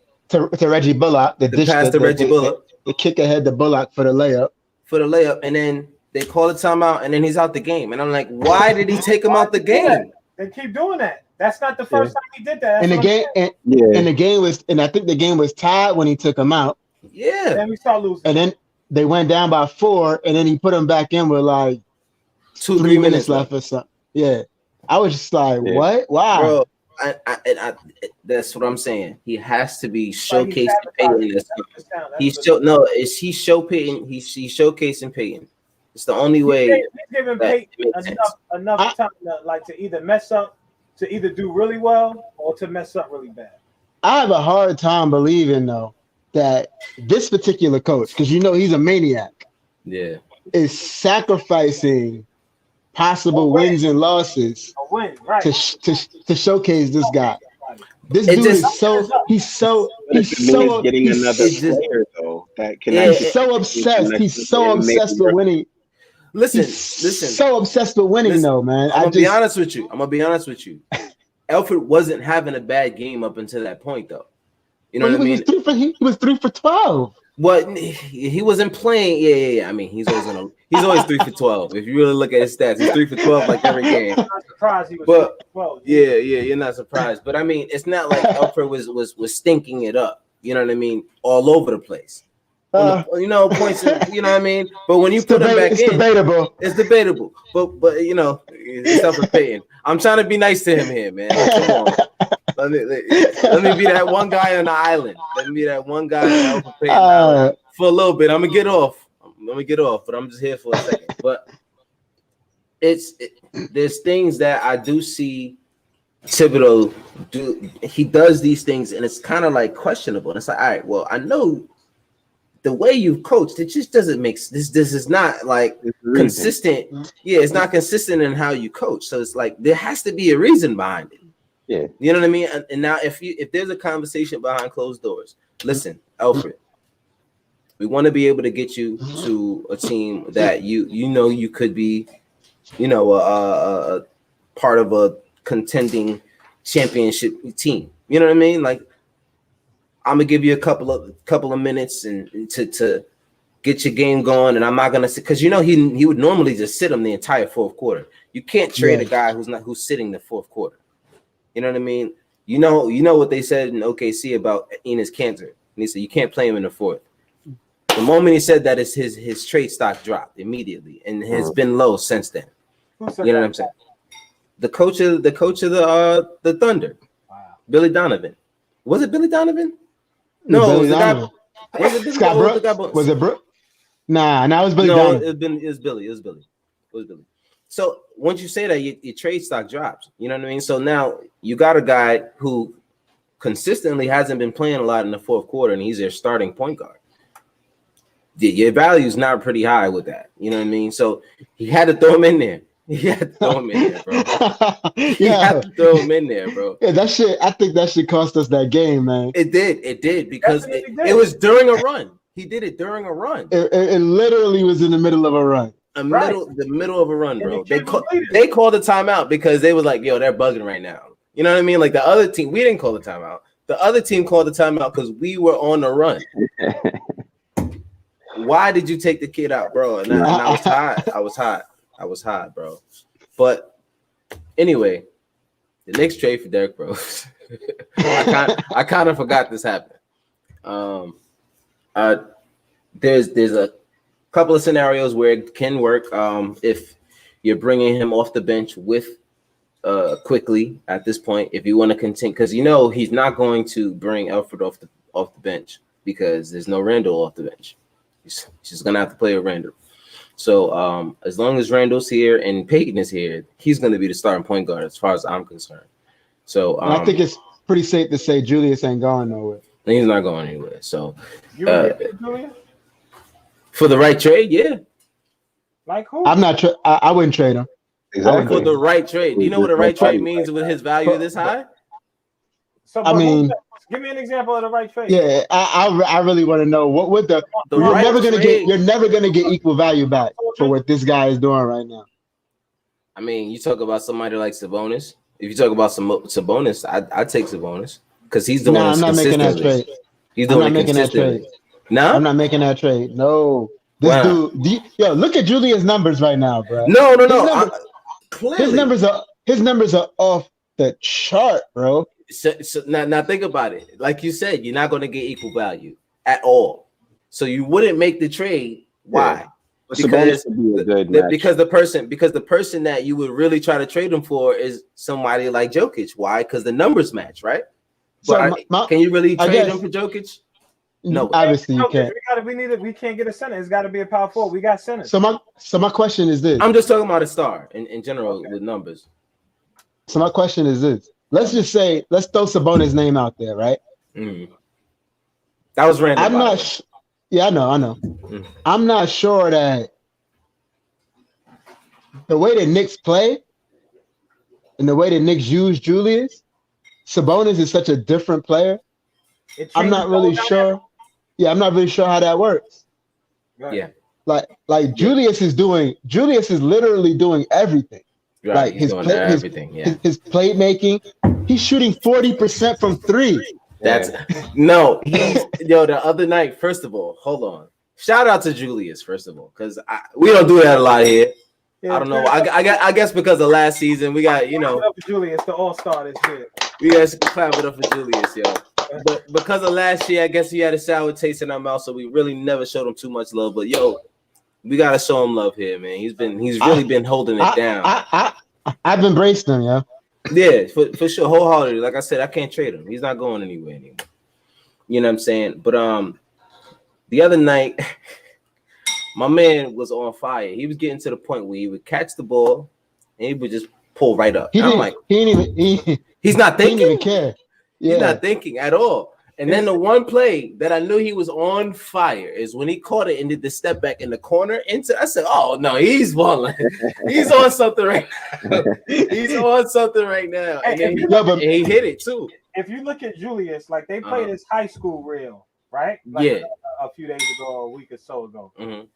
Reggie Bullock. The pass to Reggie Bullock. The kick ahead to Bullock for the layup. And then they call a timeout, and then he's out the game. And I'm like, why did he take him out the game? They keep doing that. That's not the first time he did that. And the game was, and I think the game was tied when he took him out. Yeah. Then we start losing. And then they went down by 4, and then he put him back in with like 2-3 minutes left or something. Yeah. I was just like, what? Wow. Bro, That's what I'm saying. He has to be Like showcasing Payton. He's showcasing Payton. It's the only way. He's giving Payton enough time to either mess up, to either do really well, or to mess up really bad. I have a hard time believing though that this particular coach, because he's a maniac, is sacrificing possible wins and losses to shobcase this guy. This dude is so getting another player though that can. He's so obsessed. He's so obsessed with winning. Listen. So obsessed with winning though, man. I'm gonna be honest with you. Alfred wasn't having a bad game up until that point, though. You know what I mean? He was 3 for 12. What he wasn't playing. Yeah. I mean, he's always 3 for 12. If you really look at his stats, he's 3 for 12 like every game. I'm not surprised he was 3 for 12. Yeah, you're not surprised. But I mean, it's not like Alfred was stinking it up. You know what I mean? All over the place. Points. You know what I mean? But when you put him back in, it's debatable. But it's Alfred Payton. I'm trying to be nice to him here, man. Come on. Let me be that one guy on the island. Let me be that one guy on Alfred Payton for a little bit. I'm gonna get off, but I'm just here for a second. But there's things that I do see Thibodeau do. He does these things, and it's kind of like questionable. And it's like, all right, well, I know the way you've coached, it just doesn't make this is not like consistent. Yeah, it's not consistent in how you coach. So it's like there has to be a reason behind it. Yeah. You know what I mean? And now if there's a conversation behind closed doors, listen, Alfred, we want to be able to get you to a team that you could be, a part of a contending championship team. You know what I mean? Like, I'm gonna give you a couple of minutes and to get your game going, and I'm not gonna sit because he would normally just sit him the entire fourth quarter. You can't trade a guy who's sitting the fourth quarter. You know what I mean? You know what they said in OKC about Enes Kanter, and he said you can't play him in the fourth. The moment he said that, his trade stock dropped immediately, and has been low since then. You know what I'm saying? The coach of the Thunder, Billy Donovan. Was it Billy Donovan? No, it was the guy. Was it Scott Brooks? Was it Brooks? Nah, it was Billy. No, it was Billy. So once you say that, your trade stock drops. You know what I mean? So now you got a guy who consistently hasn't been playing a lot in the fourth quarter, and he's their starting point guard. Your value is not pretty high with that. You know what I mean? So he had to throw him in there. He had to throw him in there, bro. Had to throw him in there, bro. Yeah, that shit. I think that shit cost us that game, man. It did because it was during a run. He did it during a run. It literally was in the middle of a run. The middle of a run, bro. They called the timeout because they was like, yo, they're bugging right now. You know what I mean? Like the other team, we didn't call the timeout. The other team called the timeout because we were on the run. Why did you take the kid out, bro? And I was hot. I was hot, bro. But anyway, the Knicks trade for Derrick Rose. I kind of forgot this happened. There's a couple of scenarios where it can work. If you're bringing him off the bench with quickly at this point, if you want to continue, because he's not going to bring Alfred off the bench because there's no Randle off the bench. He's just gonna have to play with Randle. So as long as Randle's here and Payton is here, he's going to be the starting point guard as far as I'm concerned. So I think it's pretty safe to say Julius ain't going nowhere. He's not going anywhere. So Julius? For the right trade, yeah. Like who? I wouldn't trade him. Exactly. For the right trade. Do you know what a right trade means with his value this high? So, give me an example of the right trade. Yeah, I really want to know what would you're never gonna get equal value back for what this guy is doing right now. I mean, you talk about somebody like Sabonis. If you talk about Sabonis, I'd take Sabonis because he's the one. I'm not making that trade. He's the one making that trade. No, I'm not making that trade. No, this dude. Look at Julius' numbers right now, bro. No. His numbers are off the chart, bro. So now think about it. Like you said, you're not going to get equal value at all. So you wouldn't make the trade. Why? because would be a good match. because the person that you would really try to trade him for is somebody like Jokic. Why? Because the numbers match, right? But can you really trade him for Jokic? No, obviously you can't. We can't get a center. It's got to be a power forward. We got centers. So my question is this. I'm just talking about a star in general with numbers. So my question is this. Let's just say, let's throw Sabonis' name out there, right? Mm. That was random. I'm not. Yeah, I know. Mm. I'm not sure that the way the Knicks play and the way the Knicks use Julius, Sabonis is such a different player. I'm not really sure. Yeah, I'm not really sure how that works. Right. Yeah. Like Julius is literally doing everything. Right. Like his playmaking, he's shooting 40% from three. That's no. The other night. First of all, hold on. Shout out to Julius. First of all, because we don't do that a lot here. Yeah, I don't know. I guess because of last season, we got Julius, the all-star this year. We guys clap it up for Julius, yo. But because of last year, I guess he had a sour taste in our mouth, so we really never showed him too much love. But yo, we gotta show him love here, man. He's really been holding it down. I've embraced him, yeah. Yeah, for sure, wholeheartedly. Like I said, I can't trade him. He's not going anywhere anymore. You know what I'm saying? But the other night, my man was on fire. He was getting to the point where he would catch the ball and he would just pull right up. He's not thinking. He didn't even care. Yeah. He's not thinking at all. And then the one play that I knew he was on fire is when he caught it and did the step back in the corner. I said, oh, no, he's balling. He's on something right now. He's on something right now. And then he hit it, too. If you look at Julius, like they played his high school reel, right? Like a few days ago or a week or so ago. Mm-hmm.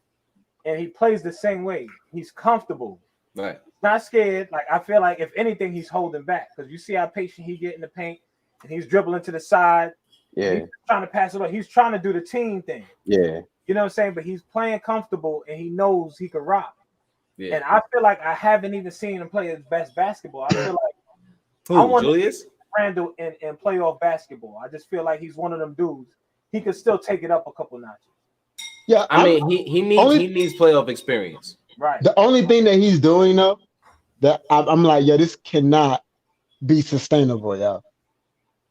And he plays the same way. He's comfortable. Right. Not scared. Like, I feel like if anything, he's holding back. Because you see how patient he get in the paint. And he's dribbling to the side. Yeah. He's trying to pass it on. He's trying to do the team thing. Yeah. You know what I'm saying? But he's playing comfortable and he knows he can rock. Yeah. And I feel like I haven't even seen him play his best basketball. I feel like I want Julius Randle in playoff basketball. I just feel like he's one of them dudes. He could still take it up a couple notches. Yeah, I mean, he needs playoff experience. Right. The only thing that he's doing though, that I'm like, this cannot be sustainable, y'all.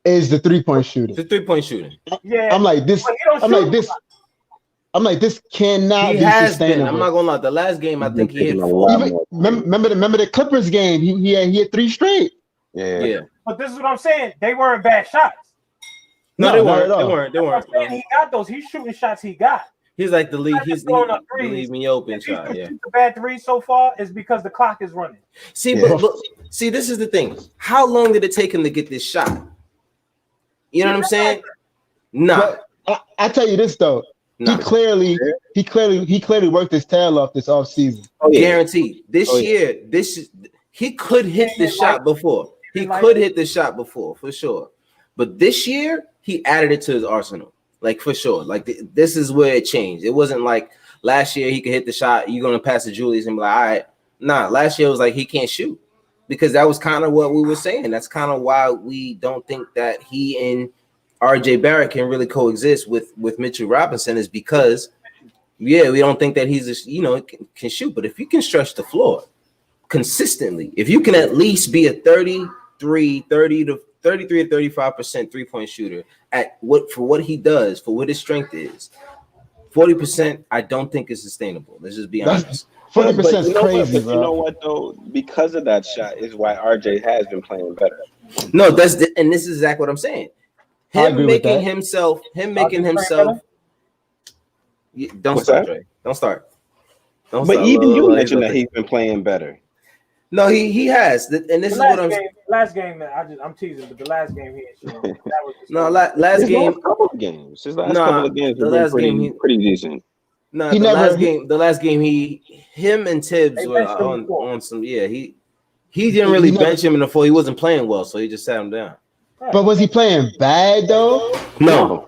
Is the 3-point shooting. The 3-point shooting. Yeah. I'm like this cannot be sustainable. I'm not gonna lie. The last game, I think he hit 4. Remember the Clippers game? He had 3 straight. Yeah. But this is what I'm saying. They weren't bad shots. No, they weren't. They weren't. He got those. He's shooting shots he got. He's like the league. He's the leave me open shot. Yeah. The bad 3 so far is because the clock is running. See, but see, this is the thing. How long did it take him to get this shot? You know what I'm saying? No. I tell you this though. He clearly worked his tail off this offseason. Guaranteed. This year, he could hit the shot before. He could hit the shot before, for sure. But this year, he added it to his arsenal. Like, for sure. Like, this is where it changed. It wasn't like last year he could hit the shot. You're going to pass to Julius and be like, all right. Nah, last year it was like he can't shoot. Because that was kind of what we were saying. That's kind of why we don't think that he and RJ Barrett can really coexist with Mitchell Robinson, is because, we don't think that he's can shoot. But if you can stretch the floor consistently, if you can at least be a 33 to 35% 3-point shooter for what he does, for what his strength is, 40%, I don't think is sustainable. Let's just be honest. 40% is crazy, bro. You know what though? Because of that shot is why RJ has been playing better. No, this is exactly what I'm saying. Him making himself. Don't start, Dre. Don't start. But even you mentioned that he's been playing better. No, he has, and this is what I'm saying. Last game, man, I'm teasing, but the last game he ain't shooting. Last game. Couple of games. His last couple of games have been pretty decent. No, the last game, him and Tibbs were on some. Yeah, he didn't really bench him in the 4. He wasn't playing well, so he just sat him down. But was he playing bad though? No.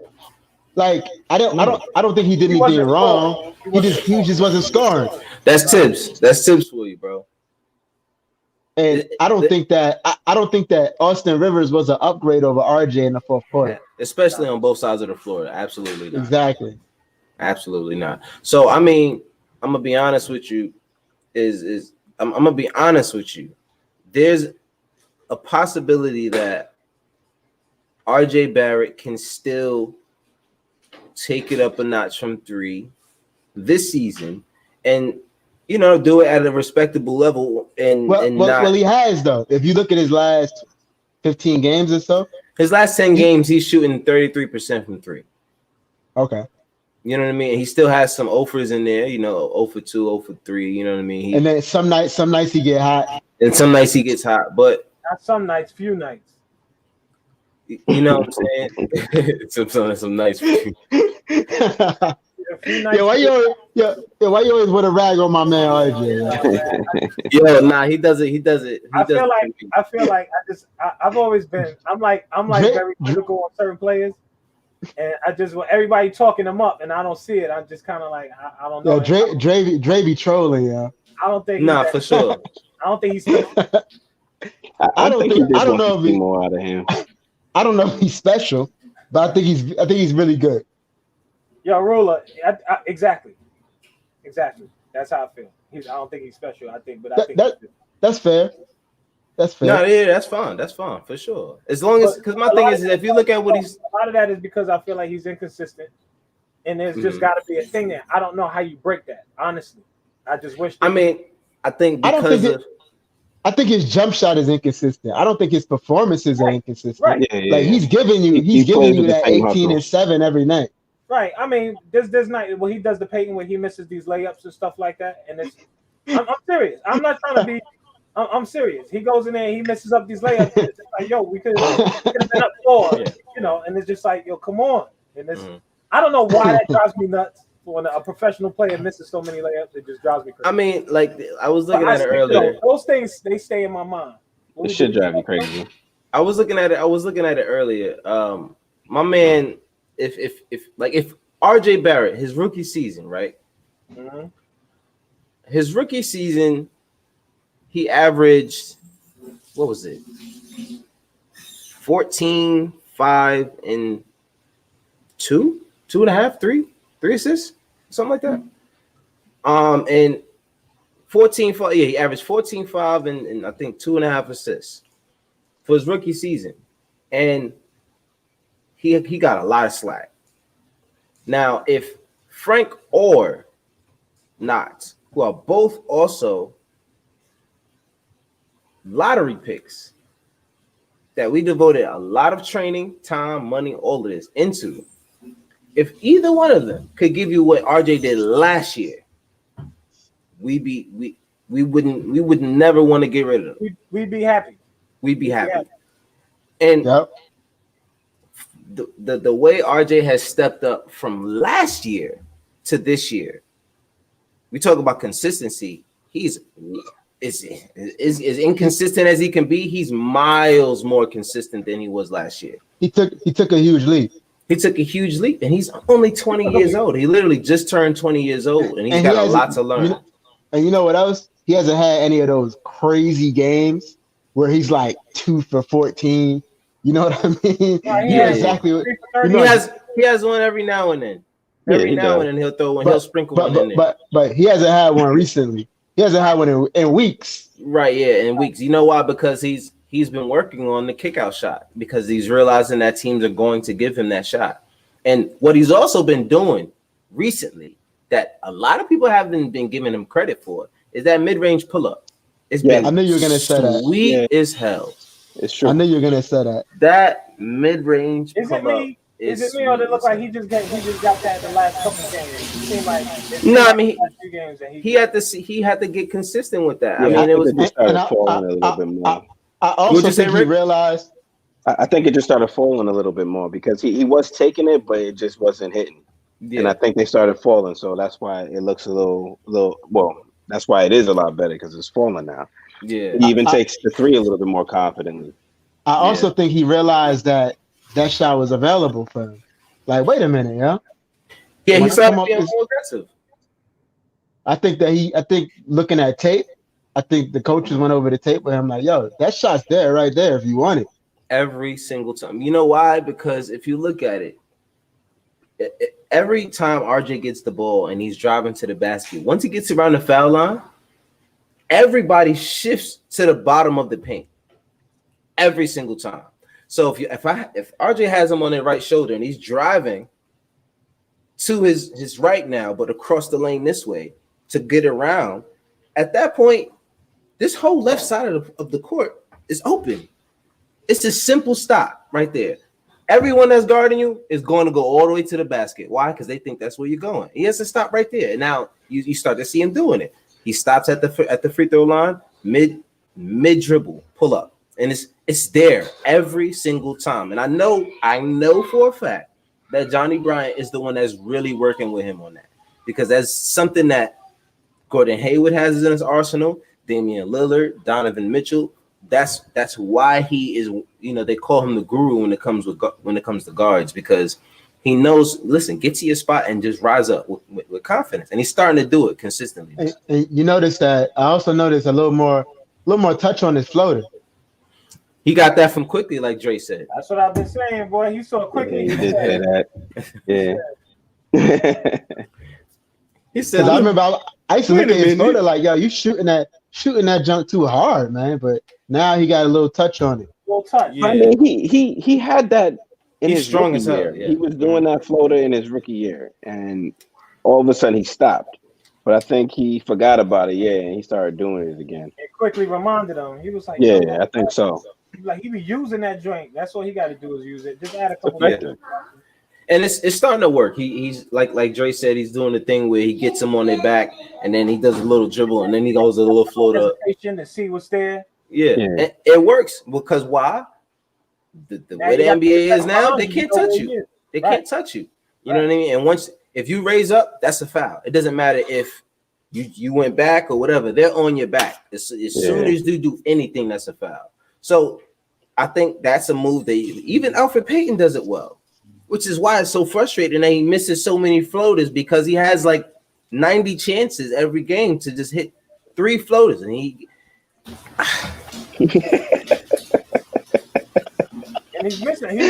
Like I don't think he did anything wrong. He just wasn't scoring. That's Tibbs. That's Tibbs for you, bro. And I don't think that Austin Rivers was an upgrade over RJ in the 4th quarter, especially on both sides of the floor. Absolutely not. Exactly. Absolutely not. So I mean, I'm gonna be honest with you. I'm gonna be honest with you. There's a possibility that RJ Barrett can still take it up a notch from 3 this season, and do it at a respectable level. Well, he has though. If you look at his last 15 games or so, his last 10 games, he's shooting 33% from 3. Okay. You know what I mean? He still has some offers in there, 0 for 2, 0 for 3, you know what I mean? And then some nights he get hot. And some nights he gets hot, but not some nights, few nights. You know what I'm saying? some nice. Why you always want to rag on my man RJ? Yo, nah, he does it. I feel like I've always been. I'm like very critical on certain players, and I just when everybody talking them up, and I don't see it. I'm just kind of like I don't know. Yo, Dre be trolling, yeah. I don't think. Nah, for sure. I don't think he's. I don't know if he more out of him. I don't know if he's special, but I think he's really good. Yo, Ruler, exactly. That's how I feel. I don't think he's special. I think that's fair. That's fair. No, yeah, that's fine. That's fine for sure. As long as, because my thing is, if you look at what he's, a lot of that is because I feel like he's inconsistent, and there's just got to be a thing there. I don't know how you break that. Honestly, I just wish. I think his jump shot is inconsistent. I don't think his performances are inconsistent. Right. Yeah. Like he's giving you that 18 and 7 every night. Right. I mean, there's night he does the Payne where he misses these layups and stuff like that, and I'm serious. I'm not trying to be. I'm serious. He goes in there, and he messes up these layups. And it's like, yo, we could have been up 4, and it's just like, yo, come on. And I don't know why that drives me nuts. When a professional player misses so many layups, it just drives me crazy. I mean, like I was looking at it earlier. Those things they stay in my mind. It should drive you crazy. I was looking at it earlier. My man, if RJ Barrett, his rookie season, right? Mm-hmm. His rookie season, he averaged, what was it? 14, 5, and 2, 2.5, 3 assists, something like that. And 14-5, he averaged 14, 5, and I think 2.5 assists for his rookie season. And he got a lot of slack. Now, if Frank or Knotts, who are both also lottery picks that we devoted a lot of training, time, money, all of this into, if either one of them could give you what RJ did last year, we would never want to get rid of them. We'd be happy. We'd be happy. And the way RJ has stepped up from last year to this year, we talk about consistency. He's as inconsistent as he can be. He's miles more consistent than he was last year. He took a huge leap. He took a huge leap, and he's only 20 years old. He literally just turned 20 years old, and he's got a lot to learn. And you know what else? He hasn't had any of those crazy games where he's like 2 for 14. You know what I mean? Exactly. He has one every now and then. Every now and then he'll throw one. He'll sprinkle one in there. But he hasn't had one recently. He hasn't had one in weeks. Right? Yeah, in weeks. You know why? Because he's been working on the kick-out shot because he's realizing that teams are going to give him that shot. And what he's also been doing recently that a lot of people haven't been giving him credit for is that mid-range pull-up. It's been I knew you were gonna say that. Sweet as hell. It's true. I knew you were gonna say that. That mid-range pull-up. Is it me or did it look like he just got that in the last couple games? It seemed like he had to get consistent with that. Yeah, I mean, it was started falling a little bit more. I also think he realized. I think it just started falling a little bit more because he was taking it, but it just wasn't hitting. Yeah. And I think they started falling, so that's why it looks a little. Well, that's why it is a lot better because it's falling now. Yeah, he even takes the 3 a little bit more confidently. I also think he realized that shot was available for him. Like, wait a minute, yeah. Yeah, he started being more aggressive. I think looking at tape, I think the coaches went over the tape with him like, yo, that shot's there right there if you want it. Every single time. You know why? Because if you look at it, every time RJ gets the ball and he's driving to the basket, once he gets around the foul line, everybody shifts to the bottom of the paint every single time. So if RJ has him on their right shoulder and he's driving to his right now, but across the lane this way to get around, at that point, this whole left side of the court is open. It's a simple stop right there. Everyone that's guarding you is going to go all the way to the basket. Why? Because they think that's where you're going. He has to stop right there. And now you start to see him doing it. He stops at the free throw line, mid dribble, pull up. And it's there every single time. And I know for a fact that Johnny Bryant is the one that's really working with him on that. Because that's something that Gordon Hayward has in his arsenal, Damian Lillard, Donovan Mitchell. That's why he is, they call him the guru when it comes to guards, because he knows, listen, get to your spot and just rise up with confidence. And he's starting to do it consistently. And you notice that I also noticed a little more touch on his floater. He got that from quickly, like Dre said. That's what I've been saying, boy. He saw quickly. Yeah, he did say that. Yeah. He said, I remember I used to look at his floater like, yo, you shooting that junk too hard, man. But now he got a little touch on it. Little touch. Yeah. I mean, he had that in He's his strong rookie as hell, year. yeah. He was doing that floater in his rookie year, and all of a sudden he stopped. But I think he forgot about it, and he started doing it again. It quickly reminded him. He was like, Yeah, I think so. Like he be using that joint. That's all he got to do is use it. Just add a couple. And it's starting to work. He's like Dre said, he's doing the thing where he gets them on their back and then he does a little dribble and then he goes a little floater to see what's there. Yeah. And it works because why? The way the NBA is now, they can't touch you. They can't touch you. You know what I mean? And if you raise up, that's a foul. It doesn't matter if you went back or whatever. They're on your back. As soon as you do anything, that's a foul. So I think that's a move that even Alfred Payton does it well, which is why it's so frustrating that he misses so many floaters, because he has like 90 chances every game to just hit 3 floaters, and he's missing.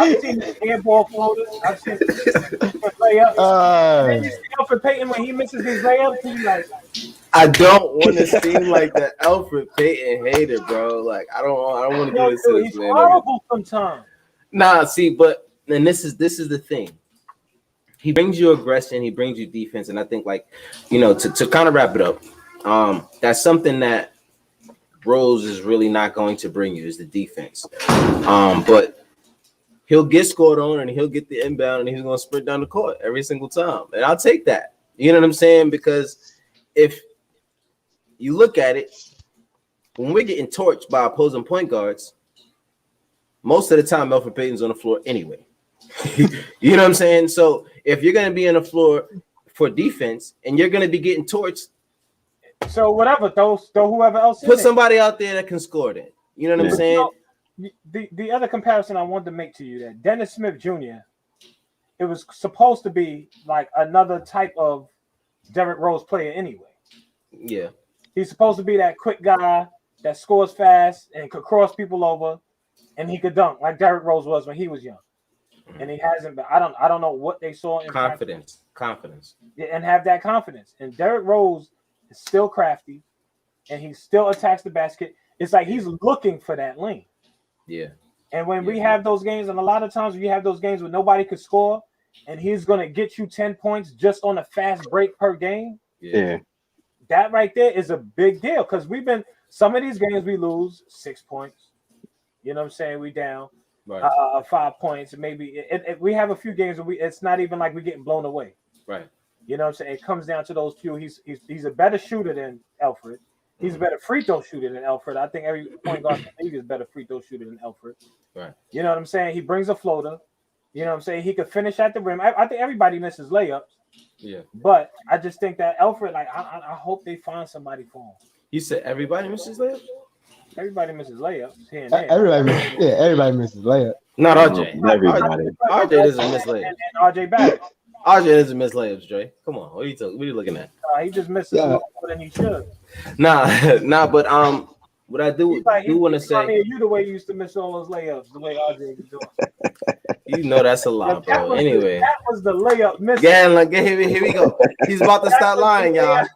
I've seen air ball floaters. I've seen layups. And then you see Alfred Payton when he misses his layups, he's like, I don't want to seem like the Alfred Payton hater, bro. Like I don't want to do this to this he's man. horrible sometimes. Nah, see, but and this is the thing. He brings you aggression, he brings you defense, and I think to kind of wrap it up, that's something that Rose is really not going to bring you is the defense. But he'll get scored on and he'll get the inbound and he's going to sprint down the court every single time. And I'll take that. You know what I'm saying? Because if you look at it, when we're getting torched by opposing point guards, most of the time Alfred Payton's on the floor anyway. You know what I'm saying? So if you're going to be on the floor for defense and you're going to be getting torched, so whatever, throw whoever else. Put somebody out there that can score that. You know what I'm saying? The other comparison I wanted to make to you, that Dennis Smith Jr., it was supposed to be like another type of Derrick Rose player anyway. Yeah. He's supposed to be that quick guy that scores fast and could cross people over, and he could dunk like Derrick Rose was when he was young. And he hasn't been. I don't know what they saw in confidence. Yeah, and have that confidence. And Derrick Rose is still crafty, and he still attacks the basket. It's like he's looking for that lane. Yeah. And when we have those games, and a lot of times we have those games where nobody could score, and he's going to get you 10 points just on a fast break per game. Yeah. That right there is a big deal, because some of these games we lose 6 points. You know what I'm saying? We down 5 points. Maybe we have a few games where it's not even like we're getting blown away. Right. You know what I'm saying? It comes down to those few. He's a better shooter than Alfred. He's a better free throw shooter than Alfred. I think every point guard in the league is a better free throw shooter than Alfred. Right. You know what I'm saying? He brings a floater. You know what I'm saying? He could finish at the rim. I think everybody misses layups. Yeah. But I just think that Alfred, like, I hope they find somebody for him. You said everybody misses layups? Everybody misses layups here and there. Everybody misses layups. Not RJ. Everybody. RJ doesn't miss layups. And RJ Barrett. RJ doesn't miss layups, Dre. Come on. What are you looking at? He just misses more than he should. Nah, but what I do want to say, you the way you used to miss all those layups, the way RJ was doing. you know that's a lot, bro. Anyway, that was the layup miss. Yeah, like here we go. He's about to start lying, y'all.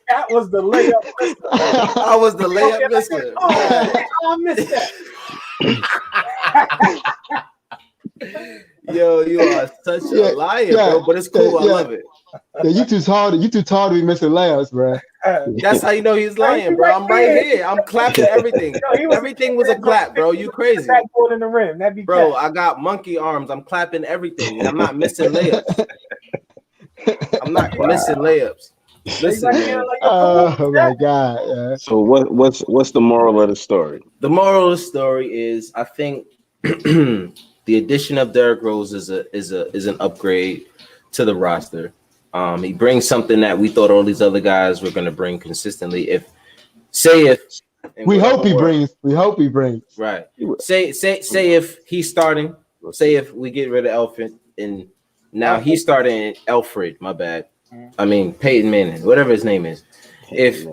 That was the layup miss. I was the layup misser. I missed that. Yo, you are such a liar, bro. But it's cool. I love it. Yeah, you too tall to be missing layups, bro. That's how you know he's lying, bro. I'm right here. I'm clapping everything. Everything was a clap, bro. You crazy. Backboard in the rim. That'd be bro. I got monkey arms. I'm clapping everything. I'm not missing layups. I'm not missing layups. Listen, oh my god. Yeah. So what's the moral of the story? The moral of the story is I think the addition of Derrick Rose is an upgrade to the roster. He brings something that we thought all these other guys were going to bring consistently. We hope he brings. Right. Say if he's starting. Say if we get rid of Alfred and now he's starting Alfred. My bad. I mean Payne Manning, whatever his name is. If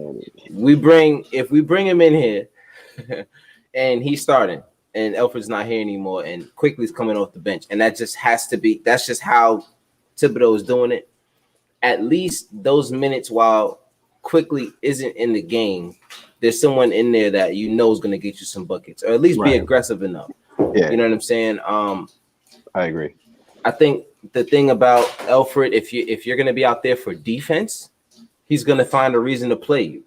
we bring him in here and he's starting and Alfred's not here anymore and Quickly's coming off the bench and that just has to be. That's just how Thibodeau is doing it. At least those minutes while Quickly isn't in the game, there's someone in there that you know is going to get you some buckets, or at least be aggressive enough. Yeah. You know what I'm saying? I agree. I think the thing about Alfred, if you're going to be out there for defense, he's going to find a reason to play you.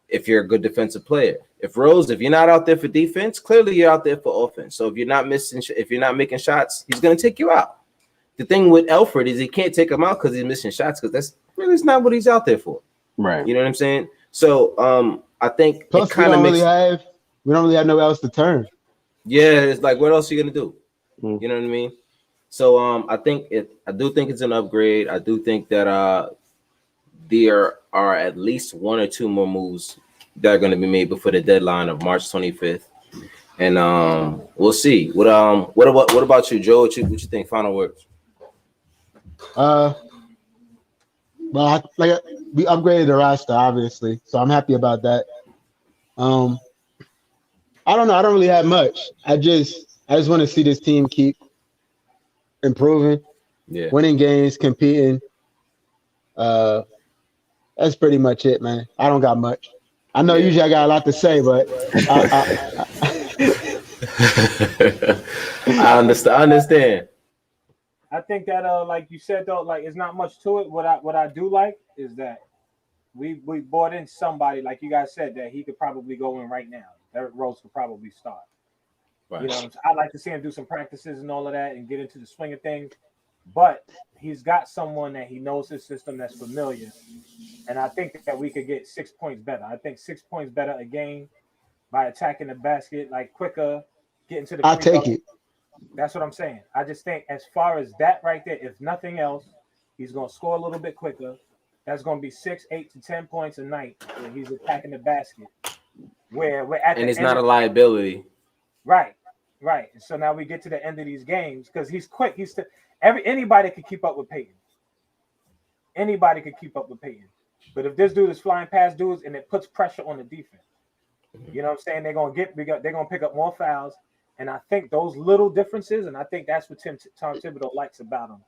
If you're a good defensive player, if you're not out there for defense, clearly you're out there for offense. So if you're not making shots, he's going to take you out. The thing with Alfred is he can't take him out because he's missing shots because that's really not what he's out there for. Right. You know what I'm saying? So I think plus we don't really have nowhere else to turn. Yeah, it's like what else are you gonna do? You know what I mean? So I do think it's an upgrade. I do think that there are at least one or two more moves that are going to be made before the deadline of March 25th. And we'll see. What about you, Joe? What you think? Final words. Well, we upgraded the roster, obviously, so I'm happy about that. I don't know. I don't really have much. I just want to see this team keep improving, winning games, competing. That's pretty much it, man. I don't got much. I know usually I got a lot to say, but I understand. I think that like you said though, like it's not much to it. What I do like is that we brought in somebody, like you guys said, that he could probably go in right now. Derrick Rose could probably start. Right. You know, I'd like to see him do some practices and all of that and get into the swing of things. But he's got someone that he knows his system that's familiar. And I think that we could get 6 points better. I think 6 points better a game by attacking the basket, like quicker, getting to the I'll take it. That's what I'm saying. I just think as far as that right there, if nothing else, he's going to score a little bit quicker. That's going to be 6, 8 to 10 points a night when he's attacking the basket. Where we're at, and it's not a liability. Right. So now we get to the end of these games because he's quick. Anybody could keep up with Payne. Anybody could keep up with Payne. But if this dude is flying past dudes and it puts pressure on the defense, you know what I'm saying? They're gonna pick up more fouls. And I think those little differences, and I think that's what Tom Thibodeau likes about him,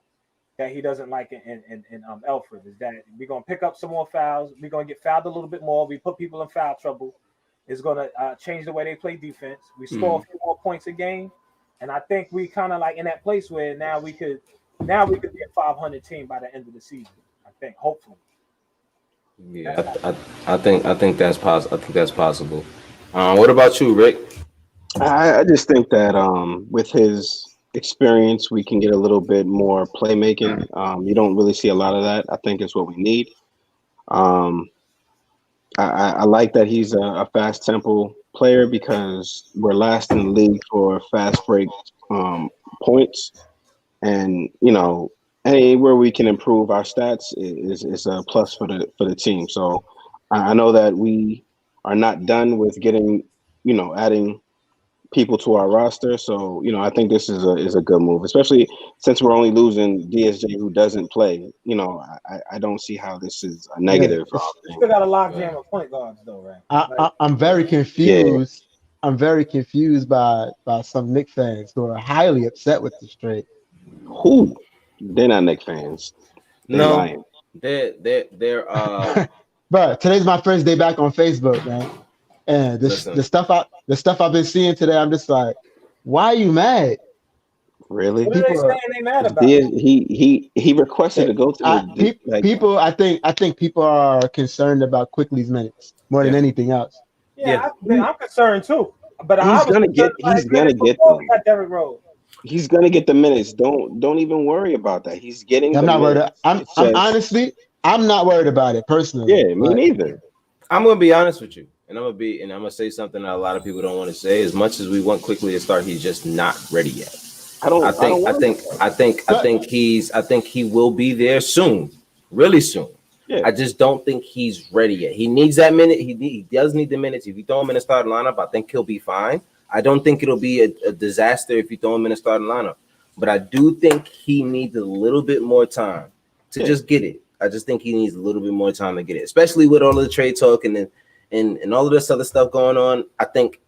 that he doesn't like in Alfred, is that we're gonna pick up some more fouls. We're gonna get fouled a little bit more. We put people in foul trouble. It's gonna change the way they play defense. We score a few more points a game, and I think we kind of like in that place where now we could be a 500 team by the end of the season. I think, hopefully. Yeah, I think that's possible. I think that's possible. What about you, Rick? I just think that with his experience, we can get a little bit more playmaking. You don't really see a lot of that. I think it's what we need. I like that he's a fast tempo player because we're last in the league for fast break points, and you know anywhere we can improve our stats is a plus for the team. So I know that we are not done with adding people to our roster. So I think this is a good move, especially since we're only losing DSJ who doesn't play. I don't see how this is a negative You thing. still got a logjam of point guards though, right? I'm very confused. I'm very confused by some Knicks fans who are highly upset with this trade. Who? They're not Knicks fans. They're lying. They're But today's my first day back on Facebook, man. And the stuff I've been seeing today, I'm just like, why are you mad? Really? What are they saying they mad about? He requested to go to people. I think people are concerned about Quickly's minutes more than anything else. Yeah. I'm concerned too. But he's gonna get them. We got Derrick Rose. He's gonna get the minutes. Don't even worry about that. He's getting. I'm not minutes. worried. I'm not worried about it personally. Yeah, me neither. I'm gonna be honest with you, and I'm gonna say something that a lot of people don't want to say. As much as we want Quickly to start, he's just not ready yet. I think he will be there soon, really soon. Yeah. I just don't think he's ready yet. He needs that minute. He does need the minutes. If you throw him in the starting lineup, I think he'll be fine. I don't think it'll be a disaster if you throw him in the starting lineup, but I do think he needs a little bit more time to just get it. I just think he needs a little bit more time to get it, especially with all of the trade talk and all of this other stuff going on. I think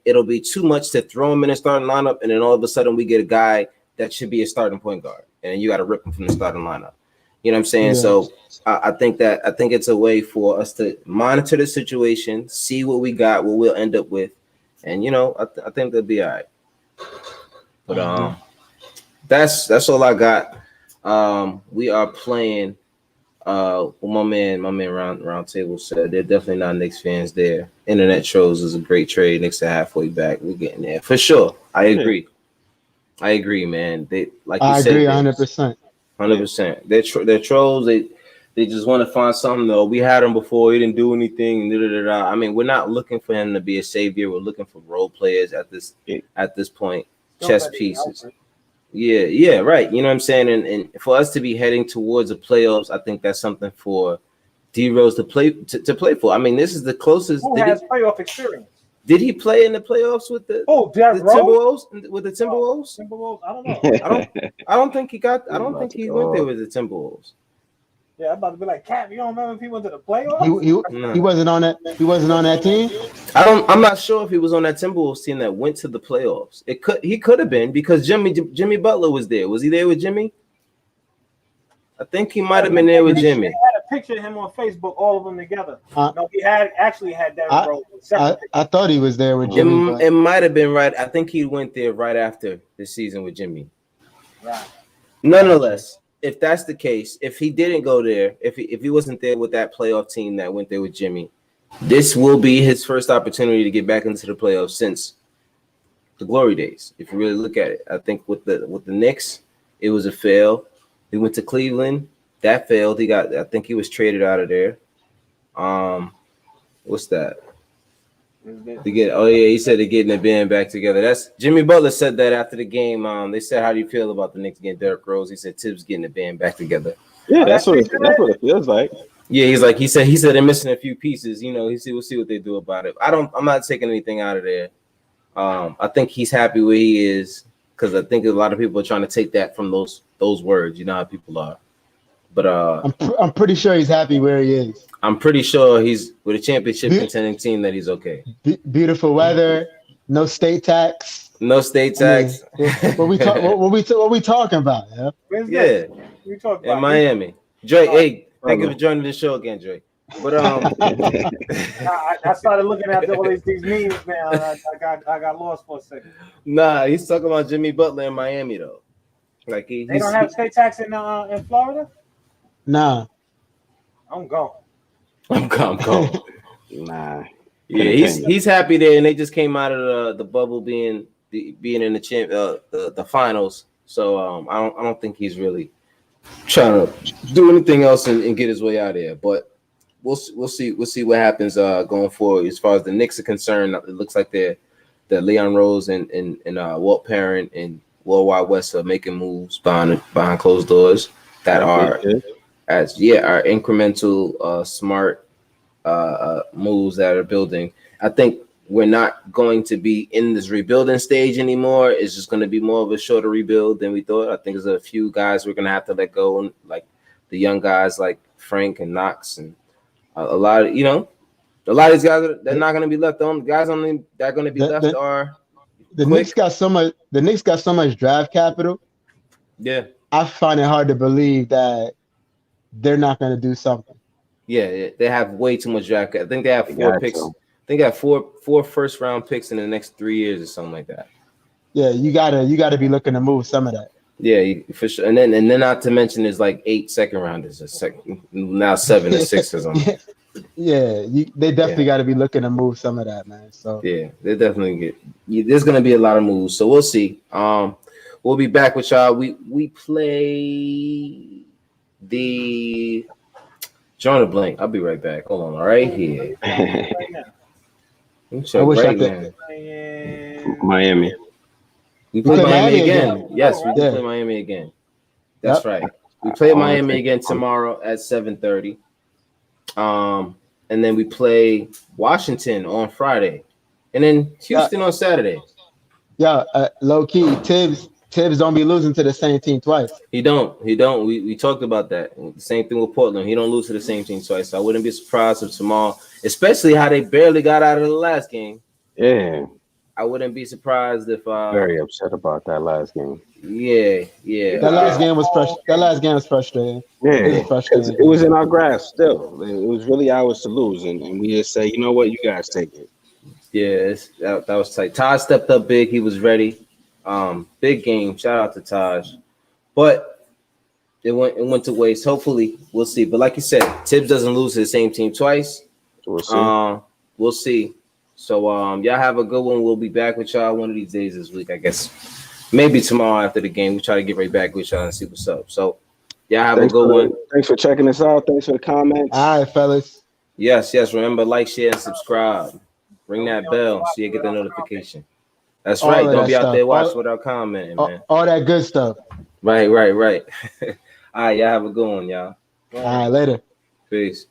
it'll be too much to throw him in a starting lineup, and then all of a sudden we get a guy that should be a starting point guard, and you got to rip him from the starting lineup. You know what I'm saying? Yeah. So I think it's a way for us to monitor the situation, see what we got, what we'll end up with, and I think they'll be all right. But that's all I got. We are playing. My man round table said they're definitely not Knicks fans there. Internet shows is a great trade. Knicks are halfway back. We're getting there for sure. I agree, man. They I agree 100%. 100%. They're trolls. They just want to find something though. We had him before. He didn't do anything. I mean, we're not looking for him to be a savior. We're looking for role players at this point. Chess pieces. Yeah, right. You know what I'm saying? And for us to be heading towards the playoffs, I think that's something for D Rose to play for. I mean, this is the closest. Who has playoff experience? Did he play in the playoffs with the Timberwolves? With the Timberwolves? I don't know. I don't think he got. I don't think he went there with the Timberwolves. Yeah, I'm about to be like, Cap, you don't remember if he went to the playoffs? He wasn't on that. He wasn't on that team. I'm not sure if he was on that Timberwolves team that went to the playoffs. He could have been because Jimmy Butler was there. Was he there with Jimmy? I think he might have been there with Jimmy. They had a picture of him on Facebook, all of them together. No, he actually had Derrick Rose. I thought he was there with Jimmy. It might have been right. I think he went there right after the season with Jimmy. Right. Nonetheless, if that's the case, if he didn't go there, if he wasn't there with that playoff team that went there with Jimmy, this will be his first opportunity to get back into the playoffs since the glory days. If you really look at it, I think with the Knicks, it was a fail. He went to Cleveland, that failed. I think he was traded out of there. What's that? He said they're getting the band back together. That's Jimmy Butler said that after the game. They said, "How do you feel about the Knicks getting Derrick Rose?" He said, "Tibbs getting the band back together." Yeah, that's what it feels like. Yeah, he said they're missing a few pieces. We'll see what they do about it. I'm not taking anything out of there. I think he's happy where he is because I think a lot of people are trying to take that from those words. You know how people are. But I'm pretty sure he's happy where he is. I'm pretty sure he's with a championship contending team that he's okay. Beautiful weather, no state tax. No state tax. What we talking about? Yeah. Yeah. We talk about in Miami. Drake, hey, thank you for joining the show again, Drake. But I started looking at all these memes now. I got lost for a second. Nah, he's talking about Jimmy Butler in Miami though. Like they don't have state tax in Florida. Nah. I'm gone. Nah. Yeah, he's happy there, and they just came out of the bubble being in the finals. So I don't think he's really trying to do anything else and get his way out of there. But we'll see what happens going forward as far as the Knicks are concerned. It looks like that Leon Rose and Walt Parent and World Wide West are making moves behind closed doors that are incremental, smart moves that are building. I think we're not going to be in this rebuilding stage anymore. It's just going to be more of a shorter rebuild than we thought. I think there's a few guys we're going to have to let go, like the young guys like Frank and Knox, and a lot of, a lot of these guys, they're not going to be left on. The guys only that are going to be left are the quick. Knicks got so much. The Knicks got so much draft capital. Yeah. I find it hard to believe that they're not going to do something. Yeah, they have way too much draft. I think they have 4 picks. I think they have four first round picks in the next 3 years or something like that. Yeah, you gotta be looking to move some of that. Yeah, for sure. And then not to mention there's like 8 second rounders, now 7 or 6 or something. Yeah, they definitely got to be looking to move some of that, man. So yeah, they definitely there's gonna be a lot of moves. So we'll see. We'll be back with y'all. We play the John Blank. I'll be right back. Hold on, right here. I wish I could. Miami. We play Miami again. Yes, we play Miami again. That's right. We play Miami again tomorrow at 7:30. And then we play Washington on Friday, and then Houston on Saturday. Yeah, low key, Tibbs don't be losing to the same team twice. He don't. We talked about that. The same thing with Portland. He don't lose to the same team twice. So I wouldn't be surprised if tomorrow, especially how they barely got out of the last game. Yeah. I wouldn't be surprised if very upset about that last game. Yeah. That last game was frustrating. Yeah, it was in our grasp still. It was really ours to lose, and we just say, you know what, you guys take it. Yeah, that was tight. Taj stepped up big. He was ready. Big game. Shout out to Taj. But it went to waste. Hopefully, we'll see. But like you said, Tibbs doesn't lose to the same team twice. We'll see. We'll see. So y'all have a good one. We'll be back with y'all one of these days this week, I guess. Maybe tomorrow after the game. We try to get right back with y'all and see what's up. So y'all have a good one. Thanks for checking us out. Thanks for the comments. All right, fellas. Yes. Remember, like, share, and subscribe. Ring that bell so you get the notification. That's right. Don't be out there watching without commenting, man. All that good stuff. Right. All right, y'all have a good one, y'all. All right, later. Peace.